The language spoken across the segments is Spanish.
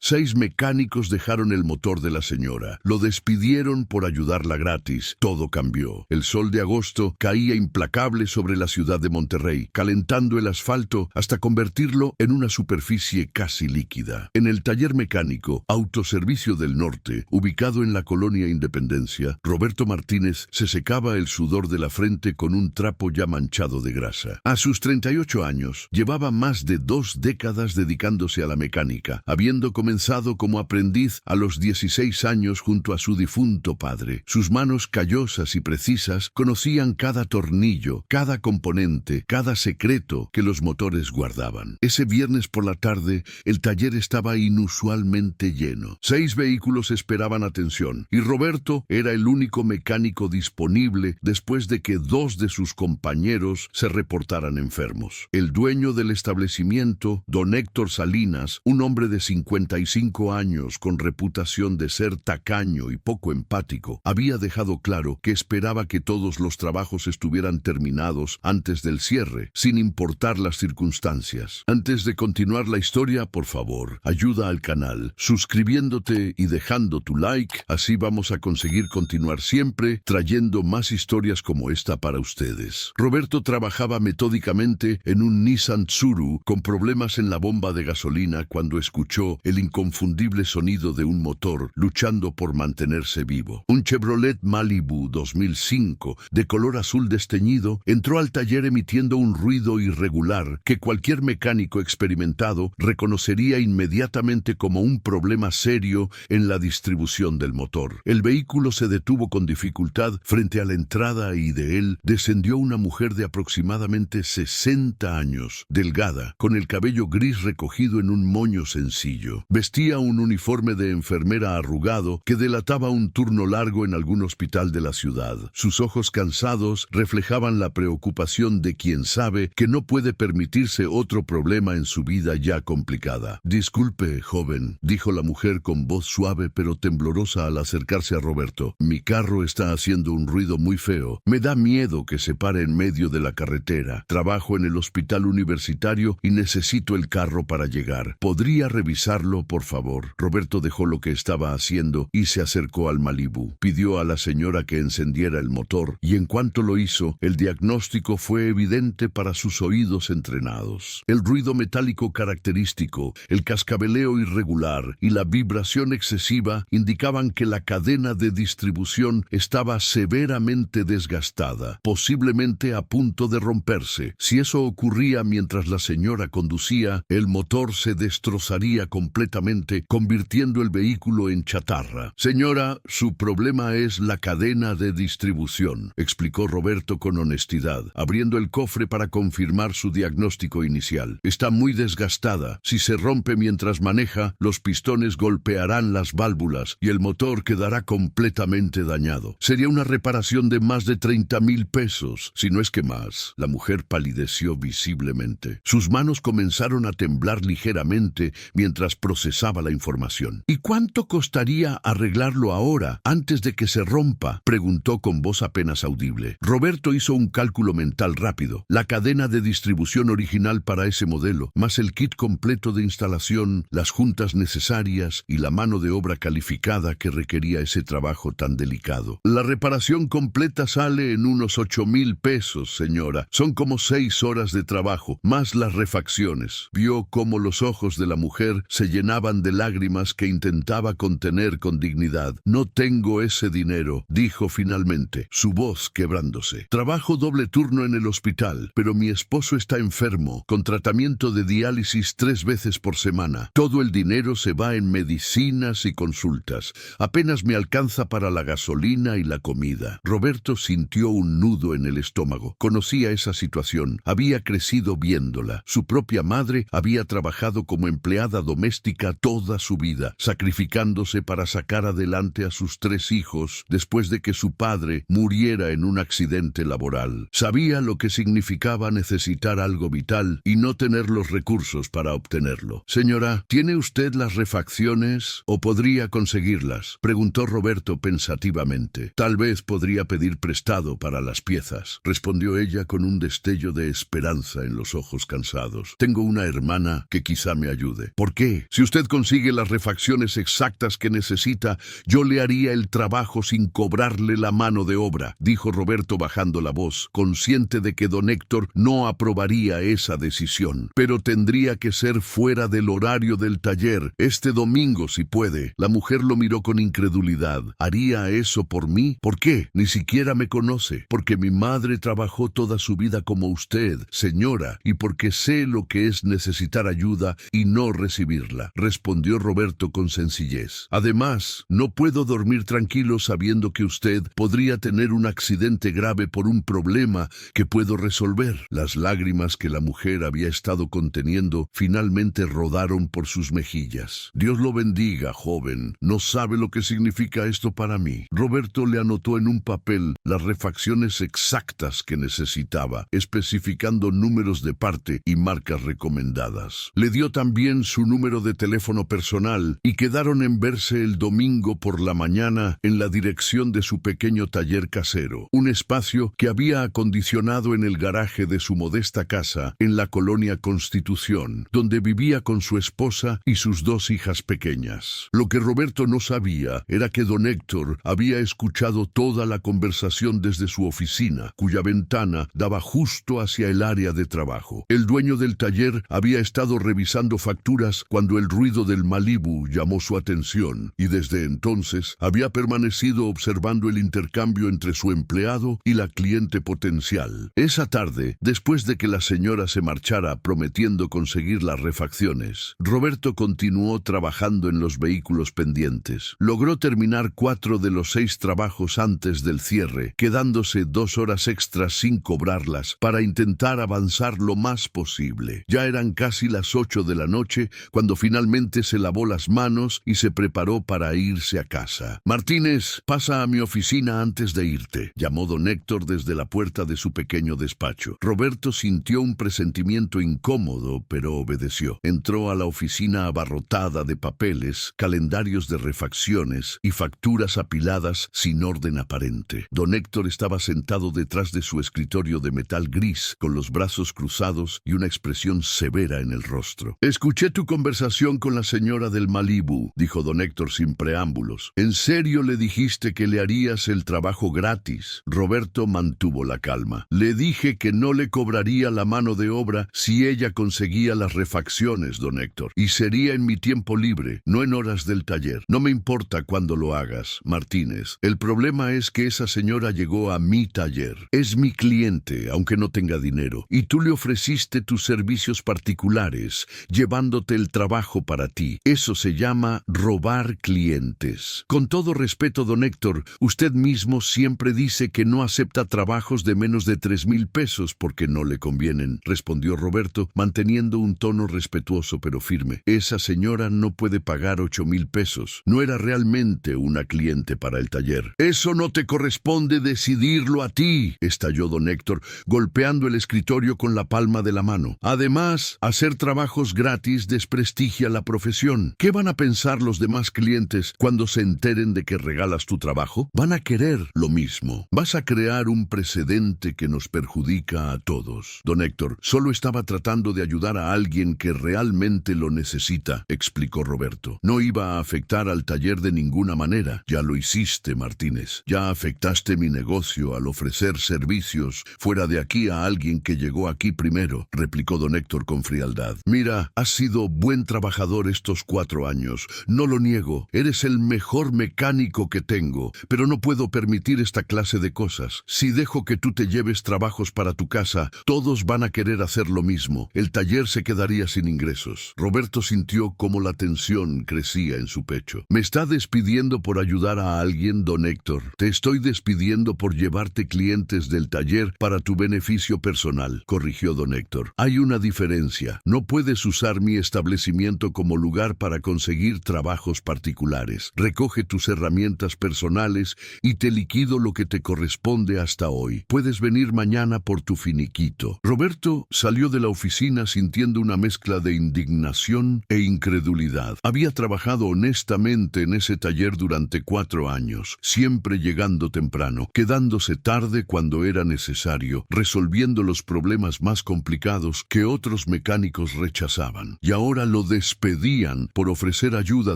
6 mecánicos dejaron el motor de la señora. Lo despidieron por ayudarla gratis. Todo cambió. El sol de agosto caía implacable sobre la ciudad de Monterrey, calentando el asfalto hasta convertirlo en una superficie casi líquida. En el taller mecánico Autoservicio del Norte, ubicado en la colonia Independencia, Roberto Martínez se secaba el sudor de la frente con un trapo ya manchado de grasa. A sus 38 años, llevaba más de 2 décadas dedicándose a la mecánica, habiendo comenzado como aprendiz a los 16 años junto a su difunto padre. Sus manos callosas y precisas conocían cada tornillo, cada componente, cada secreto que los motores guardaban. Ese viernes por la tarde, el taller estaba inusualmente lleno. 6 vehículos esperaban atención, y Roberto era el único mecánico disponible después de que 2 de sus compañeros se reportaran enfermos. El dueño del establecimiento, don Héctor Salinas, un hombre de 55 años con reputación de ser tacaño y poco empático, había dejado claro que esperaba que todos los trabajos estuvieran terminados antes del cierre, sin importar las circunstancias. Antes de continuar la historia, por favor, ayuda al canal, suscribiéndote y dejando tu like, así vamos a conseguir continuar siempre trayendo más historias como esta para ustedes. Roberto trabajaba metódicamente en un Nissan Tsuru con problemas en la bomba de gasolina cuando escuchó el inconfundible sonido de un motor luchando por mantenerse vivo. Un Chevrolet Malibu 2005 de color azul desteñido entró al taller emitiendo un ruido irregular que cualquier mecánico experimentado reconocería inmediatamente como un problema serio en la distribución del motor. El vehículo se detuvo con dificultad frente a la entrada y de él descendió una mujer de aproximadamente 60 años, delgada, con el cabello gris recogido en un moño sencillo. Vestía un uniforme de enfermera arrugado que delataba un turno largo en algún hospital de la ciudad. Sus ojos cansados reflejaban la preocupación de quien sabe que no puede permitirse otro problema en su vida ya complicada. Disculpe, joven, dijo la mujer con voz suave pero temblorosa al acercarse a Roberto. Mi carro está haciendo un ruido muy feo. Me da miedo que se pare en medio de la carretera. Trabajo en el hospital universitario y necesito el carro para llegar. ¿Podría revisarlo, por favor? Roberto dejó lo que estaba haciendo y se acercó al Malibu. Pidió a la señora que encendiera el motor y en cuanto lo hizo, el diagnóstico fue evidente para sus oídos entrenados. El ruido metálico característico, el cascabeleo irregular y la vibración excesiva indicaban que la cadena de distribución estaba severamente desgastada, posiblemente a punto de romperse. Si eso ocurría mientras la señora conducía, el motor se destrozaría completamente, convirtiendo el vehículo en chatarra. Señora, su problema es la cadena de distribución, explicó Roberto con honestidad, abriendo el cofre para confirmar su diagnóstico inicial. Está muy desgastada. Si se rompe mientras maneja, los pistones golpearán las válvulas y el motor quedará completamente dañado. Sería una reparación de más de 30,000 pesos, si no es que más. La mujer palideció visiblemente. Sus manos comenzaron a temblar ligeramente mientras procesaba la información. ¿Y cuánto costaría arreglarlo ahora, antes de que se rompa?, preguntó con voz apenas audible. Roberto hizo un cálculo mental rápido. La cadena de distribución original para ese modelo, más el kit completo de instalación, las juntas necesarias y la mano de obra calificada que requería ese trabajo tan delicado. La reparación completa sale en unos 8,000 pesos, señora. Son como 6 horas de trabajo, más las refacciones. Vio cómo los ojos de la mujer se llenaban de lágrimas que intentaba contener con dignidad. No tengo ese dinero, dijo finalmente, su voz quebrándose. Trabajo doble turno en el hospital, pero mi esposo está enfermo, con tratamiento de diálisis 3 veces por semana. Todo el dinero se va en medicinas y consultas. Apenas me alcanza para la gasolina y la comida. Roberto sintió un nudo en el estómago. Conocía esa situación. Había crecido viéndola. Su propia madre había trabajado como empleada doméstica toda su vida, sacrificándose para sacar adelante a sus 3 hijos después de que su padre muriera en un accidente laboral. Sabía lo que significaba necesitar algo vital y no tener los recursos para obtenerlo. Señora, ¿tiene usted las refacciones o podría conseguirlas?, preguntó Roberto pensativamente. Tal vez podría pedir prestado para las piezas, respondió ella con un destello de esperanza en los ojos cansados. Tengo una hermana que quizá me ayude. ¿Por qué? Si usted usted consigue las refacciones exactas que necesita, yo le haría el trabajo sin cobrarle la mano de obra, dijo Roberto bajando la voz, consciente de que don Héctor no aprobaría esa decisión. Pero tendría que ser fuera del horario del taller, este domingo si puede. La mujer lo miró con incredulidad. ¿Haría eso por mí? ¿Por qué? Ni siquiera me conoce. Porque mi madre trabajó toda su vida como usted, señora, y porque sé lo que es necesitar ayuda y no recibirla, respondió Roberto con sencillez. Además, no puedo dormir tranquilo sabiendo que usted podría tener un accidente grave por un problema que puedo resolver. Las lágrimas que la mujer había estado conteniendo finalmente rodaron por sus mejillas. Dios lo bendiga, joven. No sabe lo que significa esto para mí. Roberto le anotó en un papel las refacciones exactas que necesitaba, especificando números de parte y marcas recomendadas. Le dio también su número de teléfono personal y quedaron en verse el domingo por la mañana en la dirección de su pequeño taller casero, un espacio que había acondicionado en el garaje de su modesta casa en la colonia Constitución, donde vivía con su esposa y sus 2 hijas pequeñas. Lo que Roberto no sabía era que don Héctor había escuchado toda la conversación desde su oficina, cuya ventana daba justo hacia el área de trabajo. El dueño del taller había estado revisando facturas cuando el ruido del Malibu llamó su atención, y desde entonces había permanecido observando el intercambio entre su empleado y la cliente potencial. Esa tarde, después de que la señora se marchara prometiendo conseguir las refacciones, Roberto continuó trabajando en los vehículos pendientes. Logró terminar 4 de los 6 trabajos antes del cierre, quedándose 2 horas extras sin cobrarlas para intentar avanzar lo más posible. Ya eran casi las 8 de la noche cuando finalmente se lavó las manos y se preparó para irse a casa. Martínez, pasa a mi oficina antes de irte, llamó don Héctor desde la puerta de su pequeño despacho. Roberto sintió un presentimiento incómodo, pero obedeció. Entró a la oficina abarrotada de papeles, calendarios de refacciones y facturas apiladas sin orden aparente. Don Héctor estaba sentado detrás de su escritorio de metal gris, con los brazos cruzados y una expresión severa en el rostro. Escuché tu conversación con la señora del Malibu, dijo don Héctor sin preámbulos. ¿En serio le dijiste que le harías el trabajo gratis? Roberto mantuvo la calma. Le dije que no le cobraría la mano de obra si ella conseguía las refacciones, don Héctor, y sería en mi tiempo libre, no en horas del taller. No me importa cuándo lo hagas, Martínez. El problema es que esa señora llegó a mi taller. Es mi cliente, aunque no tenga dinero, y tú le ofreciste tus servicios particulares, llevándote el trabajo para ti. Eso se llama robar clientes. Con todo respeto, don Héctor, usted mismo siempre dice que no acepta trabajos de menos de 3,000 pesos porque no le convienen, respondió Roberto, manteniendo un tono respetuoso pero firme. Esa señora no puede pagar 8,000 pesos. No era realmente una cliente para el taller. Eso no te corresponde decidirlo a ti, estalló don Héctor, golpeando el escritorio con la palma de la mano. Además, hacer trabajos gratis desprestigia la profesión. ¿Qué van a pensar los demás clientes cuando se enteren de que regalas tu trabajo? Van a querer lo mismo. Vas a crear un precedente que nos perjudica a todos. Don Héctor, solo estaba tratando de ayudar a alguien que realmente lo necesita, explicó Roberto. No iba a afectar al taller de ninguna manera. Ya lo hiciste, Martínez. Ya afectaste mi negocio al ofrecer servicios fuera de aquí a alguien que llegó aquí primero, replicó don Héctor con frialdad. Mira, has sido buen trabajador estos 4 años. No lo niego. Eres el mejor mecánico que tengo, pero no puedo permitir esta clase de cosas. Si dejo que tú te lleves trabajos para tu casa, todos van a querer hacer lo mismo. El taller se quedaría sin ingresos. Roberto sintió cómo la tensión crecía en su pecho. ¿Me está despidiendo por ayudar a alguien, don Héctor? Te estoy despidiendo por llevarte clientes del taller para tu beneficio personal, corrigió don Héctor. Hay una diferencia. No puedes usar mi establecimiento como lugar para conseguir trabajos particulares. Recoge tus herramientas personales y te liquido lo que te corresponde hasta hoy. Puedes venir mañana por tu finiquito. Roberto salió de la oficina sintiendo una mezcla de indignación e incredulidad. Había trabajado honestamente en ese taller durante 4 años, siempre llegando temprano, quedándose tarde cuando era necesario, resolviendo los problemas más complicados que otros mecánicos rechazaban. Y ahora lo despedían despedían por ofrecer ayuda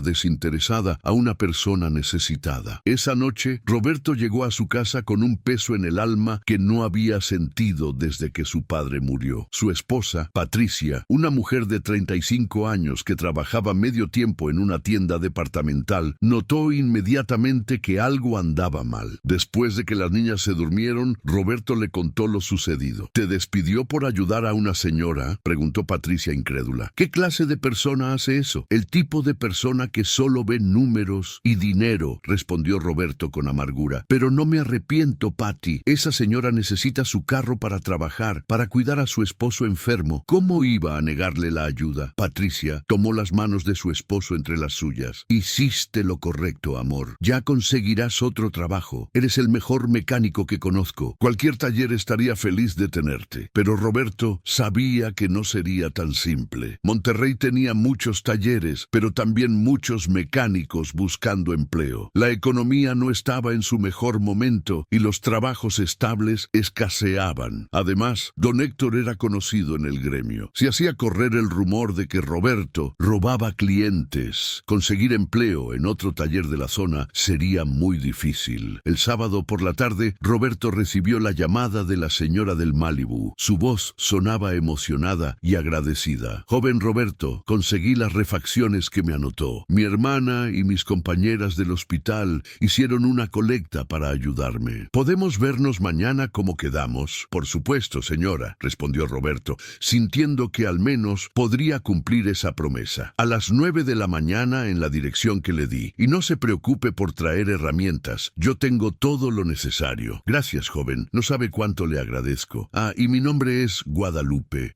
desinteresada a una persona necesitada. Esa noche, Roberto llegó a su casa con un peso en el alma que no había sentido desde que su padre murió. Su esposa, Patricia, una mujer de 35 años que trabajaba medio tiempo en una tienda departamental, notó inmediatamente que algo andaba mal. Después de que las niñas se durmieron, Roberto le contó lo sucedido. ¿Te despidió por ayudar a una señora?, preguntó Patricia incrédula. ¿Qué clase de persona hace eso? El tipo de persona que solo ve números y dinero, respondió Roberto con amargura. Pero no me arrepiento, Patty. Esa señora necesita su carro para trabajar, para cuidar a su esposo enfermo. ¿Cómo iba a negarle la ayuda? Patricia tomó las manos de su esposo entre las suyas. Hiciste lo correcto, amor. Ya conseguirás otro trabajo. Eres el mejor mecánico que conozco. Cualquier taller estaría feliz de tenerte. Pero Roberto sabía que no sería tan simple. Monterrey tenía muchos talleres, pero también muchos mecánicos buscando empleo. La economía no estaba en su mejor momento y los trabajos estables escaseaban. Además, don Héctor era conocido en el gremio. Se hacía correr el rumor de que Roberto robaba clientes. Conseguir empleo en otro taller de la zona sería muy difícil. El sábado por la tarde, Roberto recibió la llamada de la señora del Malibu. Su voz sonaba emocionada y agradecida. Joven Roberto, conseguí las refacciones que me anotó. Mi hermana y mis compañeras del hospital hicieron una colecta para ayudarme. ¿Podemos vernos mañana como quedamos? Por supuesto, señora, respondió Roberto, sintiendo que al menos podría cumplir esa promesa. A las 9 de la mañana en la dirección que le di. Y no se preocupe por traer herramientas. Yo tengo todo lo necesario. Gracias, joven. No sabe cuánto le agradezco. Y mi nombre es Guadalupe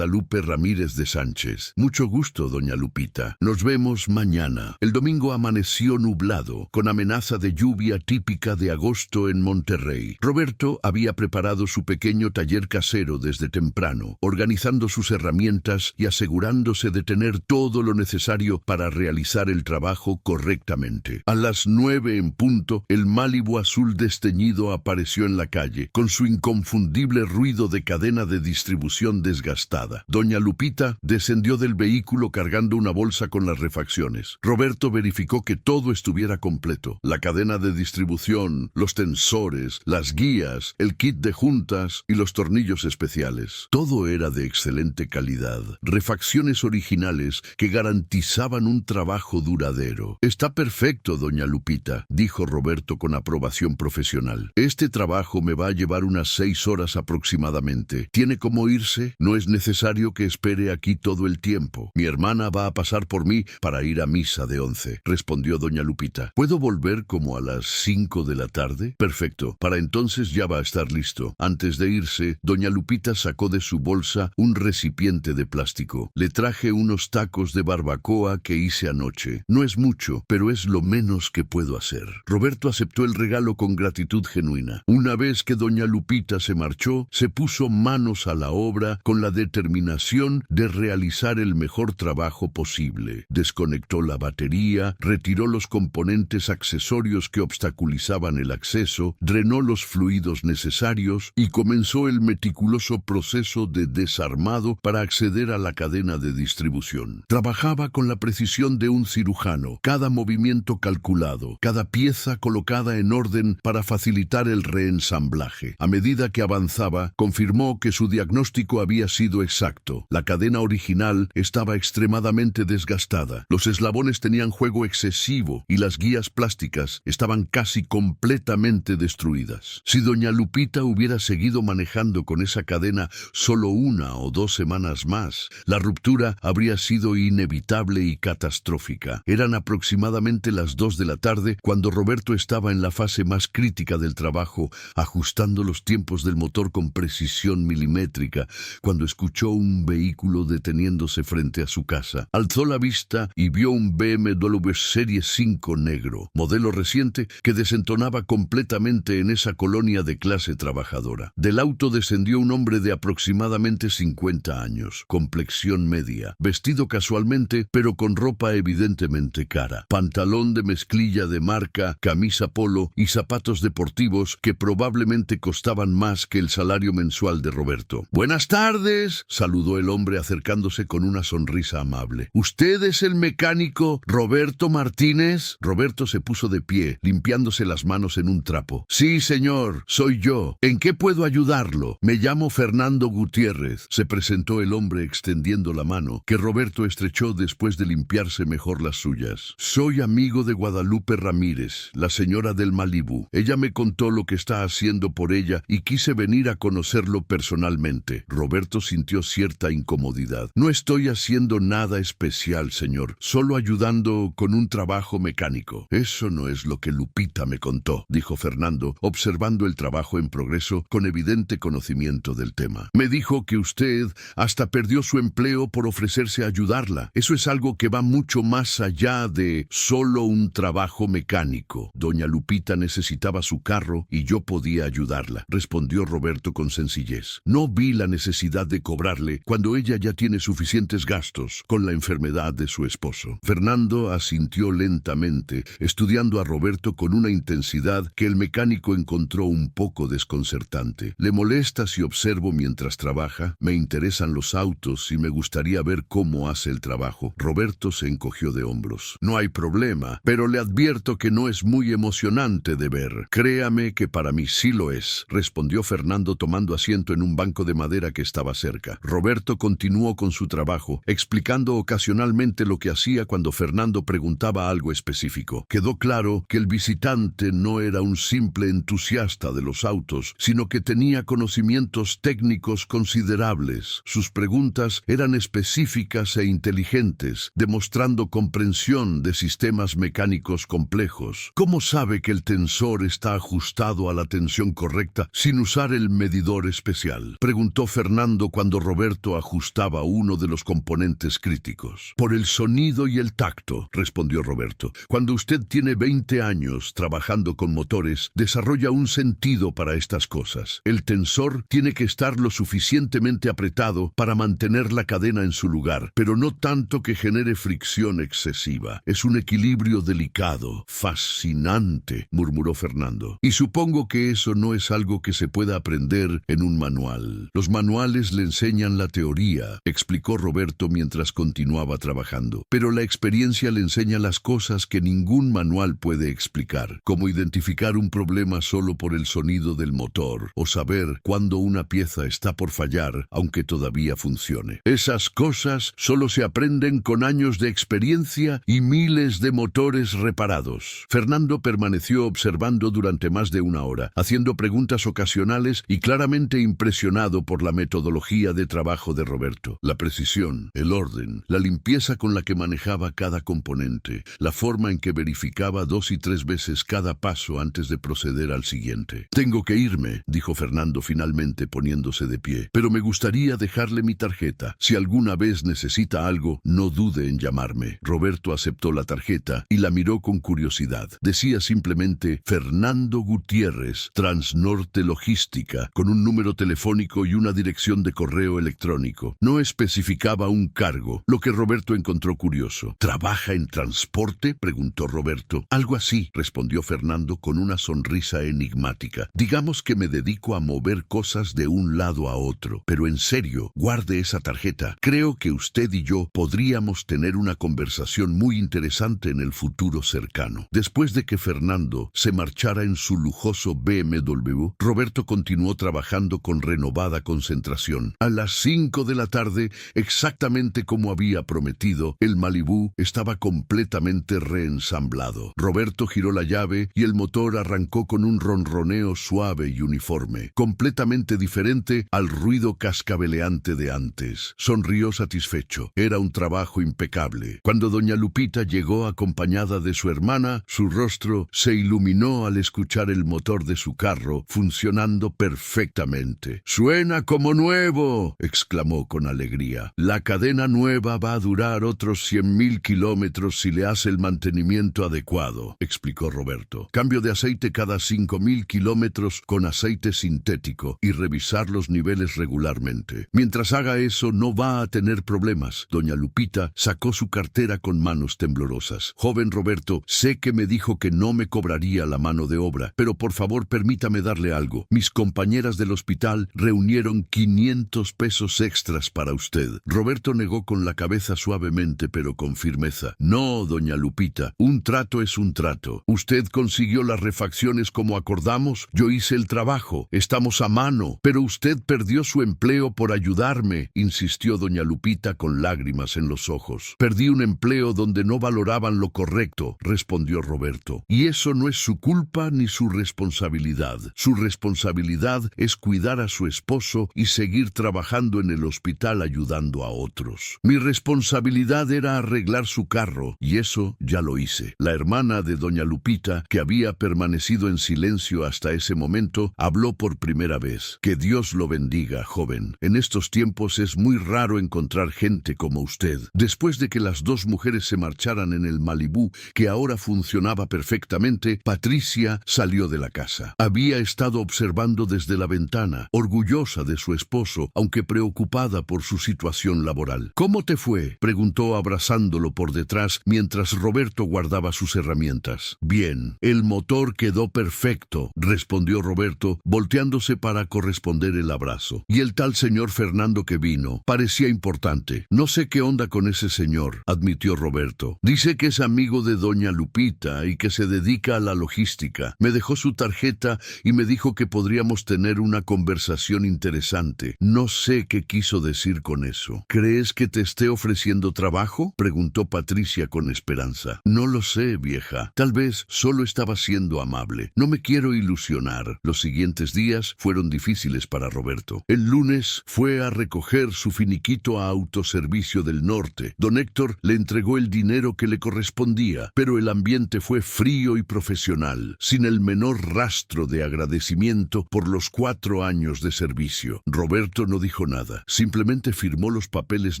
Ramírez de Sánchez. Mucho gusto, doña Lupita. Nos vemos mañana. El domingo amaneció nublado, con amenaza de lluvia típica de agosto en Monterrey. Roberto había preparado su pequeño taller casero desde temprano, organizando sus herramientas y asegurándose de tener todo lo necesario para realizar el trabajo correctamente. A las 9 en punto, el Malibu azul desteñido apareció en la calle, con su inconfundible ruido de cadena de distribución desgastada. Doña Lupita descendió del vehículo cargando una bolsa con las refacciones. Roberto verificó que todo estuviera completo. La cadena de distribución, los tensores, las guías, el kit de juntas y los tornillos especiales. Todo era de excelente calidad. Refacciones originales que garantizaban un trabajo duradero. Está perfecto, doña Lupita, dijo Roberto con aprobación profesional. Este trabajo me va a llevar unas 6 horas aproximadamente. ¿Tiene cómo irse? No es necesario que espere aquí todo el tiempo. Mi hermana va a pasar por mí para ir a misa de 11, respondió doña Lupita. ¿Puedo volver como a las 5 de la tarde? Perfecto. Para entonces ya va a estar listo. Antes de irse, doña Lupita sacó de su bolsa un recipiente de plástico. Le traje unos tacos de barbacoa que hice anoche. No es mucho, pero es lo menos que puedo hacer. Roberto aceptó el regalo con gratitud genuina. Una vez que doña Lupita se marchó, se puso manos a la obra con la determinación de realizar el mejor trabajo posible. Desconectó la batería, retiró los componentes accesorios que obstaculizaban el acceso, drenó los fluidos necesarios y comenzó el meticuloso proceso de desarmado para acceder a la cadena de distribución. Trabajaba con la precisión de un cirujano, cada movimiento calculado, cada pieza colocada en orden para facilitar el reensamblaje. A medida que avanzaba, confirmó que su diagnóstico había sido exacto. La cadena original estaba extremadamente desgastada. Los eslabones tenían juego excesivo y las guías plásticas estaban casi completamente destruidas. Si doña Lupita hubiera seguido manejando con esa cadena solo 1 o 2 semanas más, la ruptura habría sido inevitable y catastrófica. Eran aproximadamente las 2 de la tarde cuando Roberto estaba en la fase más crítica del trabajo, ajustando los tiempos del motor con precisión milimétrica, cuando escuchó un vehículo deteniéndose frente a su casa. Alzó la vista y vio un BMW Serie 5 negro, modelo reciente, que desentonaba completamente en esa colonia de clase trabajadora. Del auto descendió un hombre de aproximadamente 50 años, complexión media, vestido casualmente, pero con ropa evidentemente cara, pantalón de mezclilla de marca, camisa polo y zapatos deportivos que probablemente costaban más que el salario mensual de Roberto. «Buenas tardes», saludó el hombre acercándose con una sonrisa amable. amable. ¿Usted es el mecánico Roberto Martínez? Roberto se puso de pie, limpiándose las manos en un trapo. Sí, señor, soy yo. ¿En qué puedo ayudarlo? Me llamo Fernando Gutiérrez. Se presentó el hombre extendiendo la mano, que Roberto estrechó después de limpiarse mejor las suyas. Soy amigo de Guadalupe Ramírez, la señora del Malibú. Ella me contó lo que está haciendo por ella y quise venir a conocerlo personalmente. Roberto sintió cierta incomodidad. No estoy haciendo nada especial, señor, solo ayudando con un trabajo mecánico. Eso no es lo que Lupita me contó, dijo Fernando, observando el trabajo en progreso con evidente conocimiento del tema. Me dijo que usted hasta perdió su empleo por ofrecerse a ayudarla. Eso es algo que va mucho más allá de solo un trabajo mecánico. Doña Lupita necesitaba su carro y yo podía ayudarla, respondió Roberto con sencillez. No vi la necesidad de cobrarle cuando ella ya tiene suficientes gastos con la enfermedad de su esposo. Fernando asintió lentamente, estudiando a Roberto con una intensidad que el mecánico encontró un poco desconcertante. ¿Le molesta si observo mientras trabaja? Me interesan los autos y me gustaría ver cómo hace el trabajo. Roberto se encogió de hombros. No hay problema, pero le advierto que no es muy emocionante de ver. Créame que para mí sí lo es, respondió Fernando tomando asiento en un banco de madera que estaba cerca. Roberto continuó con su trabajo, explicando ocasionalmente lo que hacía cuando Fernando preguntaba algo específico. Quedó claro que el visitante no era un simple entusiasta de los autos, sino que tenía conocimientos técnicos considerables. Sus preguntas eran específicas e inteligentes, demostrando comprensión de sistemas mecánicos complejos. ¿Cómo sabe que el tensor está ajustado a la tensión correcta sin usar el medidor especial?, preguntó Fernando cuando Roberto ajustaba uno de los componentes críticos. Por el sonido y el tacto, respondió Roberto. Cuando usted tiene 20 años trabajando con motores, desarrolla un sentido para estas cosas. El tensor tiene que estar lo suficientemente apretado para mantener la cadena en su lugar, pero no tanto que genere fricción excesiva. Es un equilibrio delicado, fascinante, murmuró Fernando. Y supongo que eso no es algo que se pueda aprender en un manual. Los manuales le enseñan la teoría, explicó Roberto mientras continuaba trabajando. Pero la experiencia le enseña las cosas que ningún manual puede explicar, como identificar un problema solo por el sonido del motor, o saber cuándo una pieza está por fallar, aunque todavía funcione. Esas cosas solo se aprenden con años de experiencia y miles de motores reparados. Fernando permaneció observando durante más de una hora, haciendo preguntas ocasionales y claramente impresionado por la metodología de trabajo de Roberto. La precisión, el orden, la limpieza con la que manejaba cada componente, la forma en que verificaba 2 y 3 veces cada paso antes de proceder al siguiente. Tengo que irme, dijo Fernando finalmente poniéndose de pie, pero me gustaría dejarle mi tarjeta. Si alguna vez necesita algo, no dude en llamarme. Roberto aceptó la tarjeta y la miró con curiosidad. Decía simplemente Fernando Gutiérrez, Transnorte Logística, con un número telefónico y una dirección de correo electrónico. No especificaba un cargo, lo que Roberto encontró curioso. ¿Trabaja en transporte?, preguntó Roberto. Algo así, respondió Fernando con una sonrisa enigmática. Digamos que me dedico a mover cosas de un lado a otro. Pero en serio, guarde esa tarjeta. Creo que usted y yo podríamos tener una conversación muy interesante en el futuro cercano. Después de que Fernando se marchara en su lujoso BMW, Roberto continuó trabajando con renovada concentración. A las 5 de la tarde, exactamente como había prometido, el Malibú estaba completamente reensamblado. Roberto giró la llave y el motor arrancó con un ronroneo suave y uniforme, completamente diferente al ruido cascabeleante de antes. Sonrió satisfecho. Era un trabajo impecable. Cuando doña Lupita llegó acompañada de su hermana, su rostro se iluminó al escuchar el motor de su carro funcionando perfectamente. «¡Suena como nuevo!», exclamó con alegría. «La cadena nueva va a durar otros 100.000 kilómetros si le hace el mantenimiento adecuado», explicó Roberto. «Cambio de aceite cada 5.000 kilómetros con aceite sintético y revisar los niveles regularmente. Mientras haga eso, no va a tener problemas». Doña Lupita sacó su cartera con manos temblorosas. «Joven Roberto, sé que me dijo que no me cobraría la mano de obra, pero por favor permítame darle algo. Mis compañeras del hospital reunieron 500 pesos extras para usted». Roberto negó con la cabeza. cabeza suavemente pero con firmeza. No, doña Lupita, un trato es un trato. Usted consiguió las refacciones como acordamos, yo hice el trabajo, estamos a mano, pero usted perdió su empleo por ayudarme, insistió doña Lupita con lágrimas en los ojos. Perdí un empleo donde no valoraban lo correcto, respondió Roberto. Y eso no es su culpa ni su responsabilidad. Su responsabilidad es cuidar a su esposo y seguir trabajando en el hospital ayudando a otros. Mi responsabilidad era arreglar su carro, y eso ya lo hice. La hermana de doña Lupita, que había permanecido en silencio hasta ese momento, habló por primera vez. Que Dios lo bendiga, joven. En estos tiempos es muy raro encontrar gente como usted. Después de que las dos mujeres se marcharan en el Malibú, que ahora funcionaba perfectamente, Patricia salió de la casa. Había estado observando desde la ventana, orgullosa de su esposo, aunque preocupada por su situación laboral. ¿Cómo te fue?, preguntó abrazándolo por detrás mientras Roberto guardaba sus herramientas. Bien, el motor quedó perfecto, respondió Roberto, volteándose para corresponder el abrazo. Y el tal señor Fernando que vino, parecía importante. No sé qué onda con ese señor, admitió Roberto. Dice que es amigo de doña Lupita y que se dedica a la logística. Me dejó su tarjeta y me dijo que podríamos tener una conversación interesante. No sé qué quiso decir con eso. ¿Crees que te esté ofreciendo trabajo?, preguntó Patricia con esperanza. No lo sé, vieja. Tal vez solo estaba siendo amable. No me quiero ilusionar. Los siguientes días fueron difíciles para Roberto. El lunes fue a recoger su finiquito a Autoservicio del Norte. Don Héctor le entregó el dinero que le correspondía, pero el ambiente fue frío y profesional, sin el menor rastro de agradecimiento por los 4 años de servicio. Roberto no dijo nada, simplemente firmó los papeles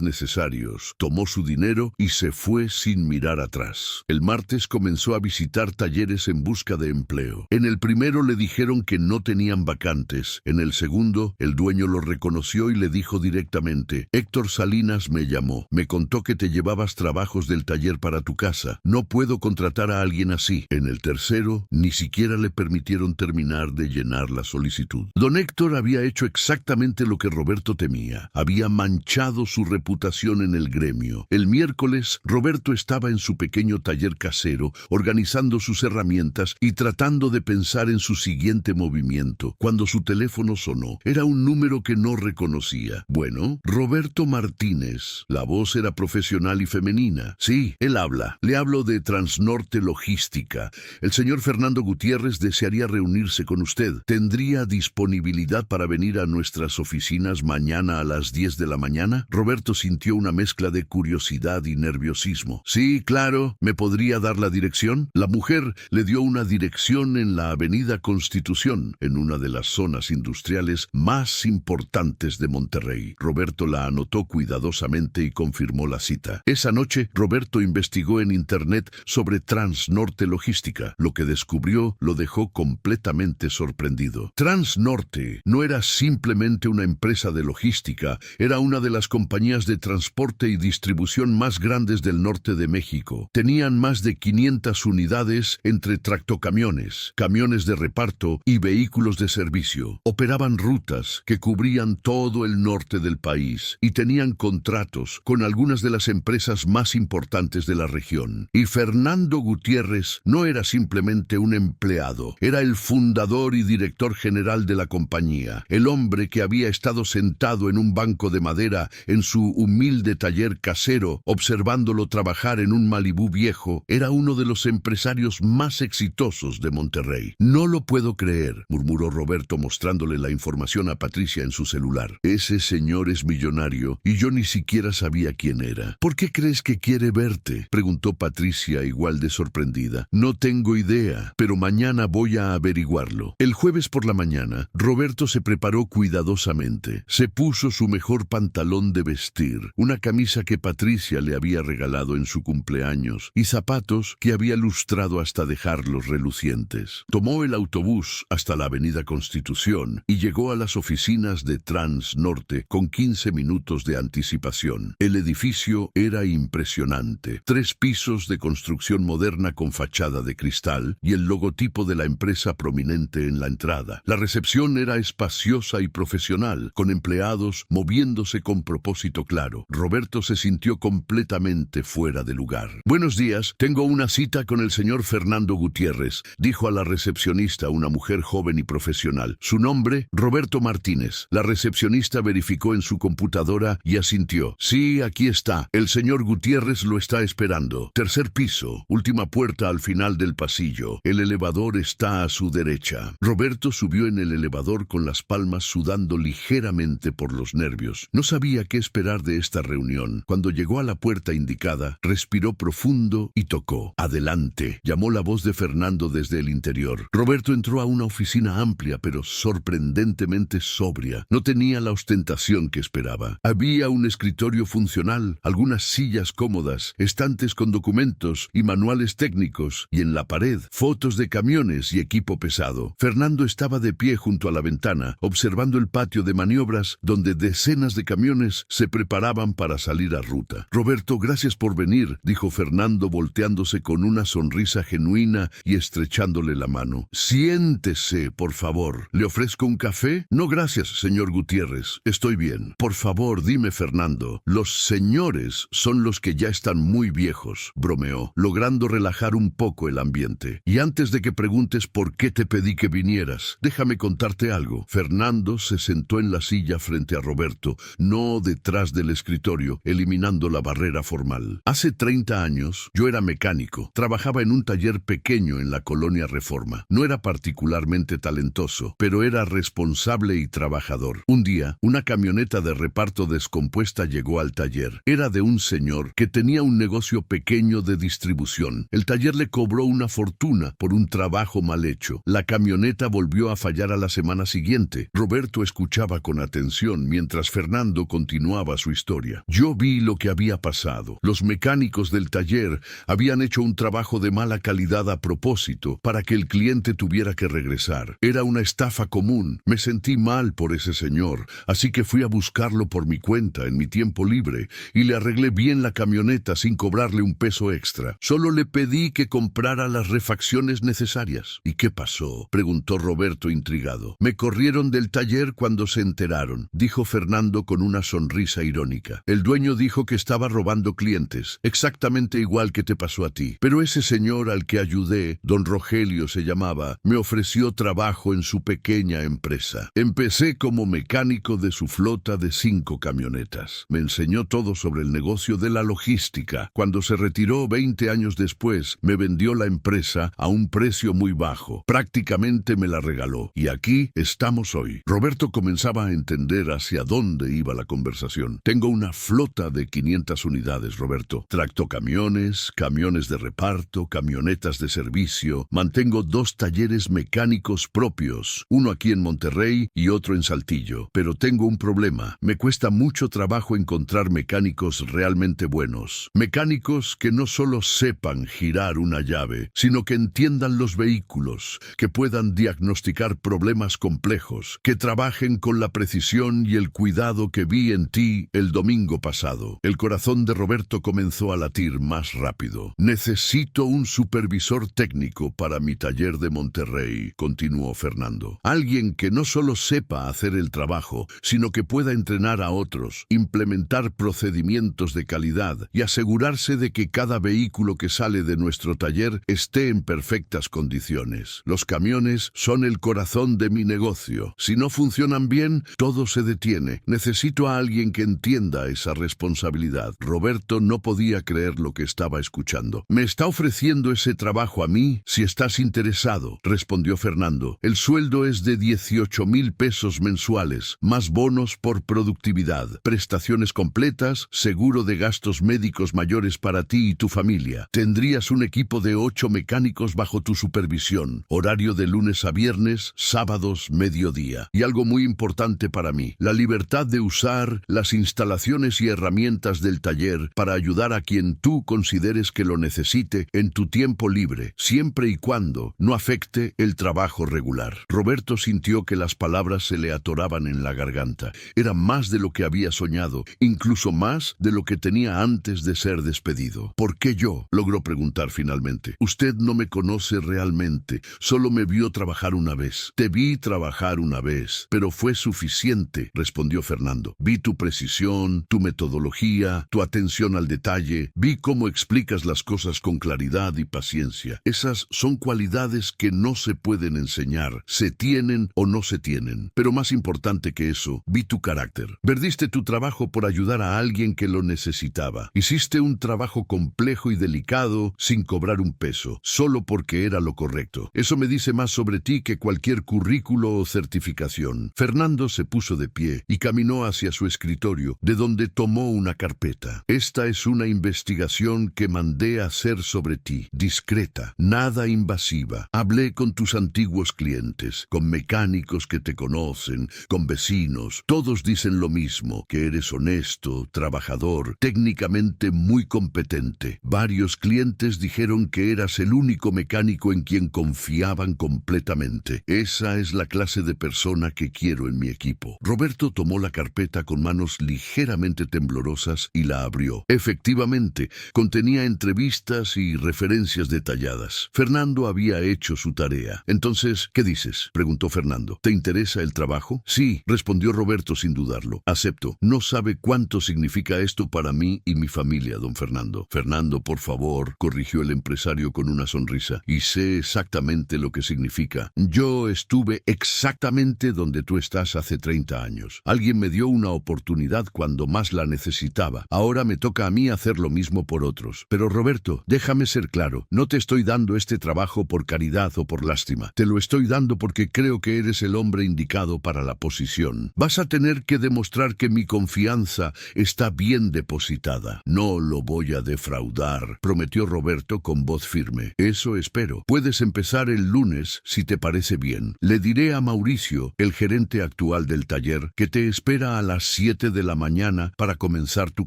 necesarios, tomó su dinero y se fue sin mirar atrás. El martes comenzó a visitar talleres en busca de empleo. En el primero le dijeron que no tenían vacantes. En el segundo, el dueño lo reconoció y le dijo directamente: Héctor Salinas me llamó. Me contó que te llevabas trabajos del taller para tu casa. No puedo contratar a alguien así. En el tercero, ni siquiera le permitieron terminar de llenar la solicitud. Don Héctor había hecho exactamente lo que Roberto temía. Había manchado su reputación en el gremio. El miércoles, Roberto estaba en su pequeño taller casero, organizando sus herramientas y tratando de pensar en su siguiente movimiento, cuando su teléfono sonó. Era un número que no reconocía. Bueno, Roberto Martínez. La voz era profesional y femenina. Sí, él habla. Le hablo de Transnorte Logística. El señor Fernando Gutiérrez desearía reunirse con usted. ¿Tendría disponibilidad para venir a nuestras oficinas mañana a las 10 de la mañana? Roberto sintió una mezcla de curiosidad y nerviosismo. Sí, claro. ¿Me podría dar la dirección? La mujer le dio una dirección en la Avenida Constitución, en una de las zonas industriales más importantes de Monterrey. Roberto la anotó cuidadosamente y confirmó la cita. Esa noche, Roberto investigó en internet sobre Transnorte Logística. Lo que descubrió lo dejó completamente sorprendido. Transnorte no era simplemente una empresa de logística, era una de las compañías de transporte y distribución más grandes del norte de México. Tenían más de 500 unidades entre tractocamiones, camiones de reparto y vehículos de servicio. Operaban rutas que cubrían todo el norte del país y tenían contratos con algunas de las empresas más importantes de la región. Y Fernando Gutiérrez no era simplemente un empleado, era el fundador y director general de la compañía, el hombre que había estado sentado en un banco de madera en su humilde taller casero, observándolo trabajar en un Malibú viejo. Era uno de los empresarios más exitosos de Monterrey. No lo puedo creer, murmuró Roberto mostrándole la información a Patricia en su celular. Ese señor es millonario y yo ni siquiera sabía quién era. ¿Por qué crees que quiere verte?, preguntó Patricia igual de sorprendida. No tengo idea, pero mañana voy a averiguarlo. El jueves por la mañana, Roberto se preparó cuidadosamente. Se puso su mejor pantalón de vestir, una camisa que Patricia le había regalado en su cumpleaños y zapatos que había lustrado hasta dejarlos relucientes. Tomó el autobús hasta la Avenida Constitución y llegó a las oficinas de Transnorte con 15 minutos de anticipación. El edificio era impresionante. 3 pisos de construcción moderna con fachada de cristal y el logotipo de la empresa prominente en la entrada. La recepción era espaciosa y profesional, con empleados moviéndose con propósito claro. Roberto Roberto se sintió completamente fuera de lugar. Buenos días, tengo una cita con el señor Fernando Gutiérrez, dijo a la recepcionista, una mujer joven y profesional. Su nombre, Roberto Martínez. La recepcionista verificó en su computadora y asintió. Sí, aquí está. El señor Gutiérrez lo está esperando. Tercer piso, última puerta al final del pasillo. El elevador está a su derecha. Roberto subió en el elevador con las palmas sudando ligeramente por los nervios. No sabía qué esperar de esta reunión. Cuando llegó a la puerta indicada, respiró profundo y tocó. Adelante, llamó la voz de Fernando desde el interior. Roberto entró a una oficina amplia pero sorprendentemente sobria. No tenía la ostentación que esperaba. Había un escritorio funcional, algunas sillas cómodas, estantes con documentos y manuales técnicos, y en la pared, fotos de camiones y equipo pesado. Fernando estaba de pie junto a la ventana, observando el patio de maniobras donde decenas de camiones se preparaban para salir a ruta. Roberto, gracias por venir, dijo Fernando volteándose con una sonrisa genuina y estrechándole la mano. Siéntese, por favor. ¿Le ofrezco un café? No, gracias, señor Gutiérrez. Estoy bien. Por favor, dime, Fernando. Los señores son los que ya están muy viejos, bromeó, logrando relajar un poco el ambiente. Y antes de que preguntes por qué te pedí que vinieras, déjame contarte algo. Fernando se sentó en la silla frente a Roberto, no detrás del escritorio, eliminando la barrera formal. Hace 30 años, yo era mecánico. Trabajaba en un taller pequeño en la colonia Reforma. No era particularmente talentoso, pero era responsable y trabajador. Un día, una camioneta de reparto descompuesta llegó al taller. Era de un señor que tenía un negocio pequeño de distribución. El taller le cobró una fortuna por un trabajo mal hecho. La camioneta volvió a fallar a la semana siguiente. Roberto escuchaba con atención mientras Fernando continuaba su historia. Yo vi lo que había pasado. Los mecánicos del taller habían hecho un trabajo de mala calidad a propósito para que el cliente tuviera que regresar. Era una estafa común. Me sentí mal por ese señor, así que fui a buscarlo por mi cuenta en mi tiempo libre y le arreglé bien la camioneta sin cobrarle un peso extra. Solo le pedí que comprara las refacciones necesarias. ¿Y qué pasó?, preguntó Roberto intrigado. Me corrieron del taller cuando se enteraron, dijo Fernando con una sonrisa irónica. El dueño dijo que estaba robando clientes, exactamente igual que te pasó a ti. Pero ese señor al que ayudé, don Rogelio se llamaba, me ofreció trabajo en su pequeña empresa. Empecé como mecánico de su flota de 5 camionetas. Me enseñó todo sobre el negocio de la logística. Cuando se retiró 20 años después, me vendió la empresa a un precio muy bajo. Prácticamente me la regaló. Y aquí estamos hoy. Roberto comenzaba a entender hacia dónde iba la conversación. Tengo una flota de 500 unidades, Roberto. Tractocamiones, camiones de reparto, camionetas de servicio. Mantengo 2 talleres mecánicos propios, uno aquí en Monterrey y otro en Saltillo. Pero tengo un problema. Me cuesta mucho trabajo encontrar mecánicos realmente buenos. Mecánicos que no solo sepan girar una llave, sino que entiendan los vehículos, que puedan diagnosticar problemas complejos, que trabajen con la precisión y el cuidado que vi en ti el domingo pasado. El corazón de Roberto comenzó a latir más rápido. Necesito un supervisor técnico para mi taller de Monterrey, continuó Fernando. Alguien que no solo sepa hacer el trabajo, sino que pueda entrenar a otros, implementar procedimientos de calidad y asegurarse de que cada vehículo que sale de nuestro taller esté en perfectas condiciones. Los camiones son el corazón de mi negocio. Si no funcionan bien, todo se detiene. Necesito a alguien que entienda esa responsabilidad. Roberto no podía creer lo que estaba escuchando. ¿Me está ofreciendo ese trabajo a mí? Si estás interesado, respondió Fernando. El sueldo es de 18,000 pesos mensuales, más bonos por productividad, prestaciones completas, seguro de gastos médicos mayores para ti y tu familia. Tendrías un equipo de 8 mecánicos bajo tu supervisión, horario de lunes a viernes, sábados, mediodía. Y algo muy importante para mí, la libertad de usar las instalaciones y herramientas del taller para ayudar a quien tú consideres que lo necesite en tu tiempo libre, siempre y cuando no afecte el trabajo regular. Roberto sintió que las palabras se le atoraban en la garganta. Era más de lo que había soñado, incluso más de lo que tenía antes de ser despedido. ¿Por qué yo?, logró preguntar finalmente. Usted no me conoce realmente, solo me vio trabajar una vez. Te vi trabajar una vez, pero fue suficiente, respondió Fernando. Vi tu precisión, tu metodología, tu atención al detalle. Vi cómo explicas las cosas con claridad y paciencia. Esas son cualidades que no se pueden enseñar, se tienen o no se tienen. Pero más importante que eso, vi tu carácter. Perdiste tu trabajo por ayudar a alguien que lo necesitaba. Hiciste un trabajo complejo y delicado sin cobrar un peso, solo porque era lo correcto. Eso me dice más sobre ti que cualquier currículo o certificación. Fernando se puso de pie y caminó hacia su escritorio, de donde tomó una carpeta. Esta es una investigación que mandé a hacer sobre ti, discreta, nada invasiva. Hablé con tus antiguos clientes, con mecánicos que te conocen, con vecinos. Todos dicen lo mismo, que eres honesto, trabajador, técnicamente muy competente. Varios clientes dijeron que eras el único mecánico en quien confiaban completamente. Esa es la clase de persona que quiero en mi equipo. Roberto tomó la carpeta con manos ligeramente temblorosas y la abrió. Efectivamente, contenía entrevistas y referencias detalladas. Fernando había hecho su tarea. Entonces, ¿qué dices?, preguntó Fernando. ¿Te interesa el trabajo? Sí, respondió Roberto sin dudarlo. Acepto. No sabe cuánto significa esto para mí y mi familia, don Fernando. Fernando, por favor, corrigió el empresario con una sonrisa. Y sé exactamente lo que significa. Yo estuve exactamente donde tú estás hace 30 años. Alguien me dio una oportunidad cuando más la necesitaba. Ahora me toca a mí hacer lo mismo por otros. Pero Roberto, déjame ser claro. No te estoy dando este trabajo por caridad o por lástima. Te lo estoy dando porque creo que eres el hombre indicado para la posición. Vas a tener que demostrar que mi confianza está bien depositada. No lo voy a defraudar, prometió Roberto con voz firme. Eso espero. Puedes empezar el lunes si te parece bien. Le diré a Mauricio, el gerente actual del taller, que te espera a las 7 de la mañana para comenzar tu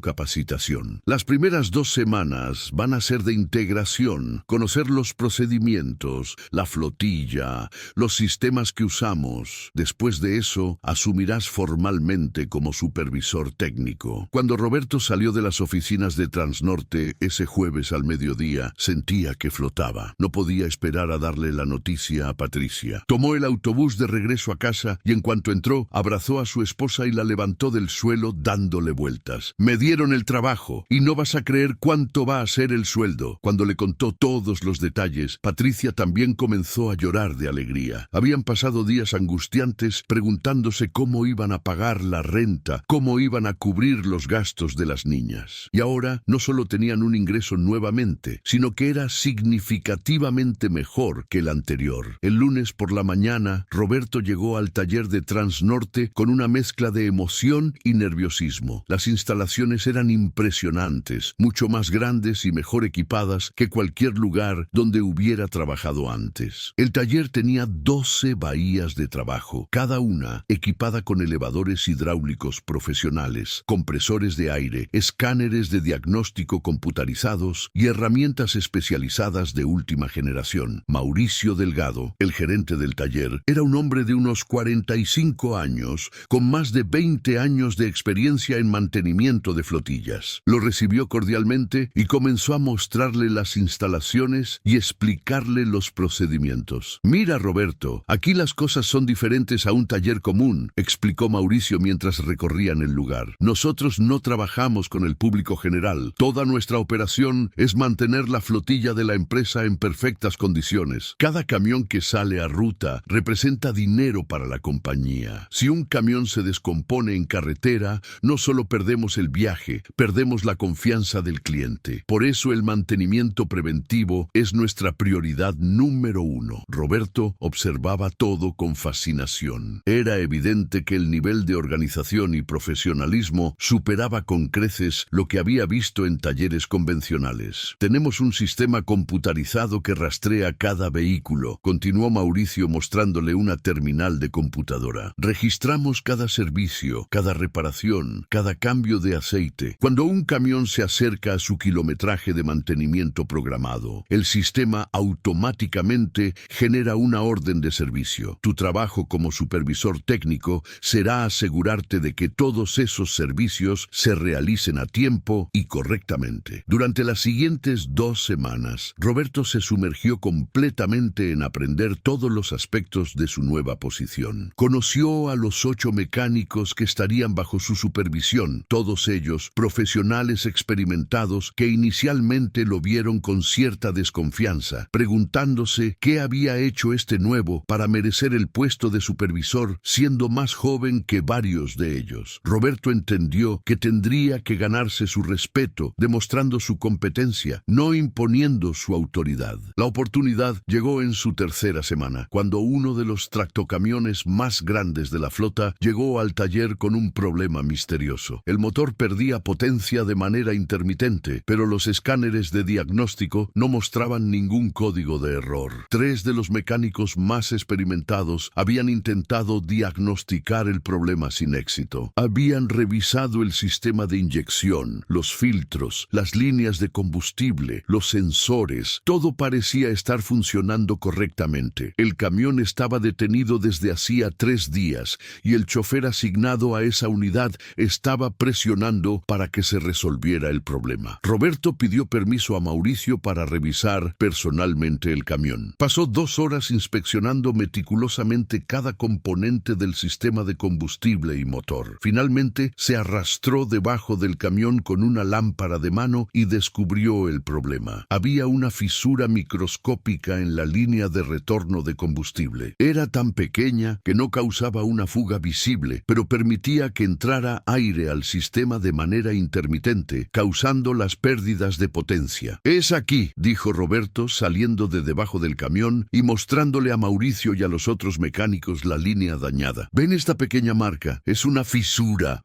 capacitación. Las primeras 2 semanas van a ser de integración, conocer los procedimientos, la flotilla, los sistemas que usamos. Después de eso, asumirás formalmente como supervisor técnico. Cuando Roberto salió de las oficinas de Transnorte ese jueves al mediodía, sentía que flotaba. No podía esperar a darle la noticia a Patricia. Tomó el autobús de regreso a casa y en cuanto entró, abrazó a su esposa y la levantó del suelo dándole vueltas. Me dieron el trabajo y no vas a creer cuánto va a ser el sueldo. Cuando le contó todos los detalles, Patricia también comenzó a llorar de alegría. Habían pasado días angustiantes preguntándose cómo iban a pagar la renta, cómo iban a cubrir los gastos de las niñas. Y ahora no solo tenían un ingreso nuevamente, sino que era significativamente mejor que el anterior. El lunes por la mañana, Roberto llegó al taller de Transnorte con una mezcla de emoción y nerviosismo. Las instalaciones eran impresionantes, mucho más grandes y mejor equipadas que cualquier lugar donde hubiera trabajado antes. El taller tenía 12 bahías de trabajo, cada una equipada con elevadores hidráulicos profesionales, compresores de aire, escáneres de diagnóstico computarizados y herramientas especializadas de última generación. Mauricio Delgado, el gerente del taller, era un hombre de unos 45 años, con más de 20 años de experiencia en mantenimiento de flotillas. Lo recibió cordialmente y comenzó a mostrarle las instalaciones y explicarle los procedimientos. Mira, Roberto, aquí las cosas son diferentes a un taller común, explicó Mauricio mientras recorrían el lugar. Nosotros no trabajamos con el público general. Toda nuestra operación es mantener la flotilla de la empresa en perfectas condiciones. Cada camión que sale a ruta representa dinero para la compañía. Si un camión se descompone en carretera, no solo perdemos el viaje, perdemos la confianza del cliente. Por eso el mantenimiento preventivo es nuestra prioridad número 1. Roberto observaba todo con fascinación. Era evidente que el nivel de organización y profesionalismo superaba con creces lo que había visto en talleres convencionales. Tenemos un sistema computarizado que rastrea cada vehículo, continuó Mauricio mostrándole una terminal de computadora. Registramos cada servicio, cada reparación, cada cambio de aceite. Cuando un camión se acerca a su kilometraje de mantenimiento programado, el sistema automáticamente genera una orden de servicio. Tu trabajo como supervisor técnico será asegurarte de que todos esos servicios se realicen a tiempo y correctamente. Durante las siguientes 2 semanas, Roberto se sumergió completamente en aprender todos los aspectos de su nueva posición. Conoció a los 8 mecánicos que estarían bajo su supervisión atención, todos ellos profesionales experimentados que inicialmente lo vieron con cierta desconfianza, preguntándose qué había hecho este nuevo para merecer el puesto de supervisor siendo más joven que varios de ellos. Roberto entendió que tendría que ganarse su respeto, demostrando su competencia, no imponiendo su autoridad. La oportunidad llegó en su tercera semana, cuando uno de los tractocamiones más grandes de la flota llegó al taller con un problema misterioso. El motor perdía potencia de manera intermitente, pero los escáneres de diagnóstico no mostraban ningún código de error. 3 de los mecánicos más experimentados habían intentado diagnosticar el problema sin éxito. Habían revisado el sistema de inyección, los filtros, las líneas de combustible, los sensores. Todo parecía estar funcionando correctamente. El camión estaba detenido desde hacía 3 días y el chofer asignado a esa unidad estaba presionando para que se resolviera el problema. Roberto pidió permiso a Mauricio para revisar personalmente el camión. Pasó 2 horas inspeccionando meticulosamente cada componente del sistema de combustible y motor. Finalmente se arrastró debajo del camión con una lámpara de mano y descubrió el problema. Había una fisura microscópica en la línea de retorno de combustible. Era tan pequeña que no causaba una fuga visible, pero permitía que entrara aire al sistema de manera intermitente, causando las pérdidas de potencia. «Es aquí», dijo Roberto, saliendo de debajo del camión y mostrándole a Mauricio y a los otros mecánicos la línea dañada. «¿Ven esta pequeña marca? Es una fisura.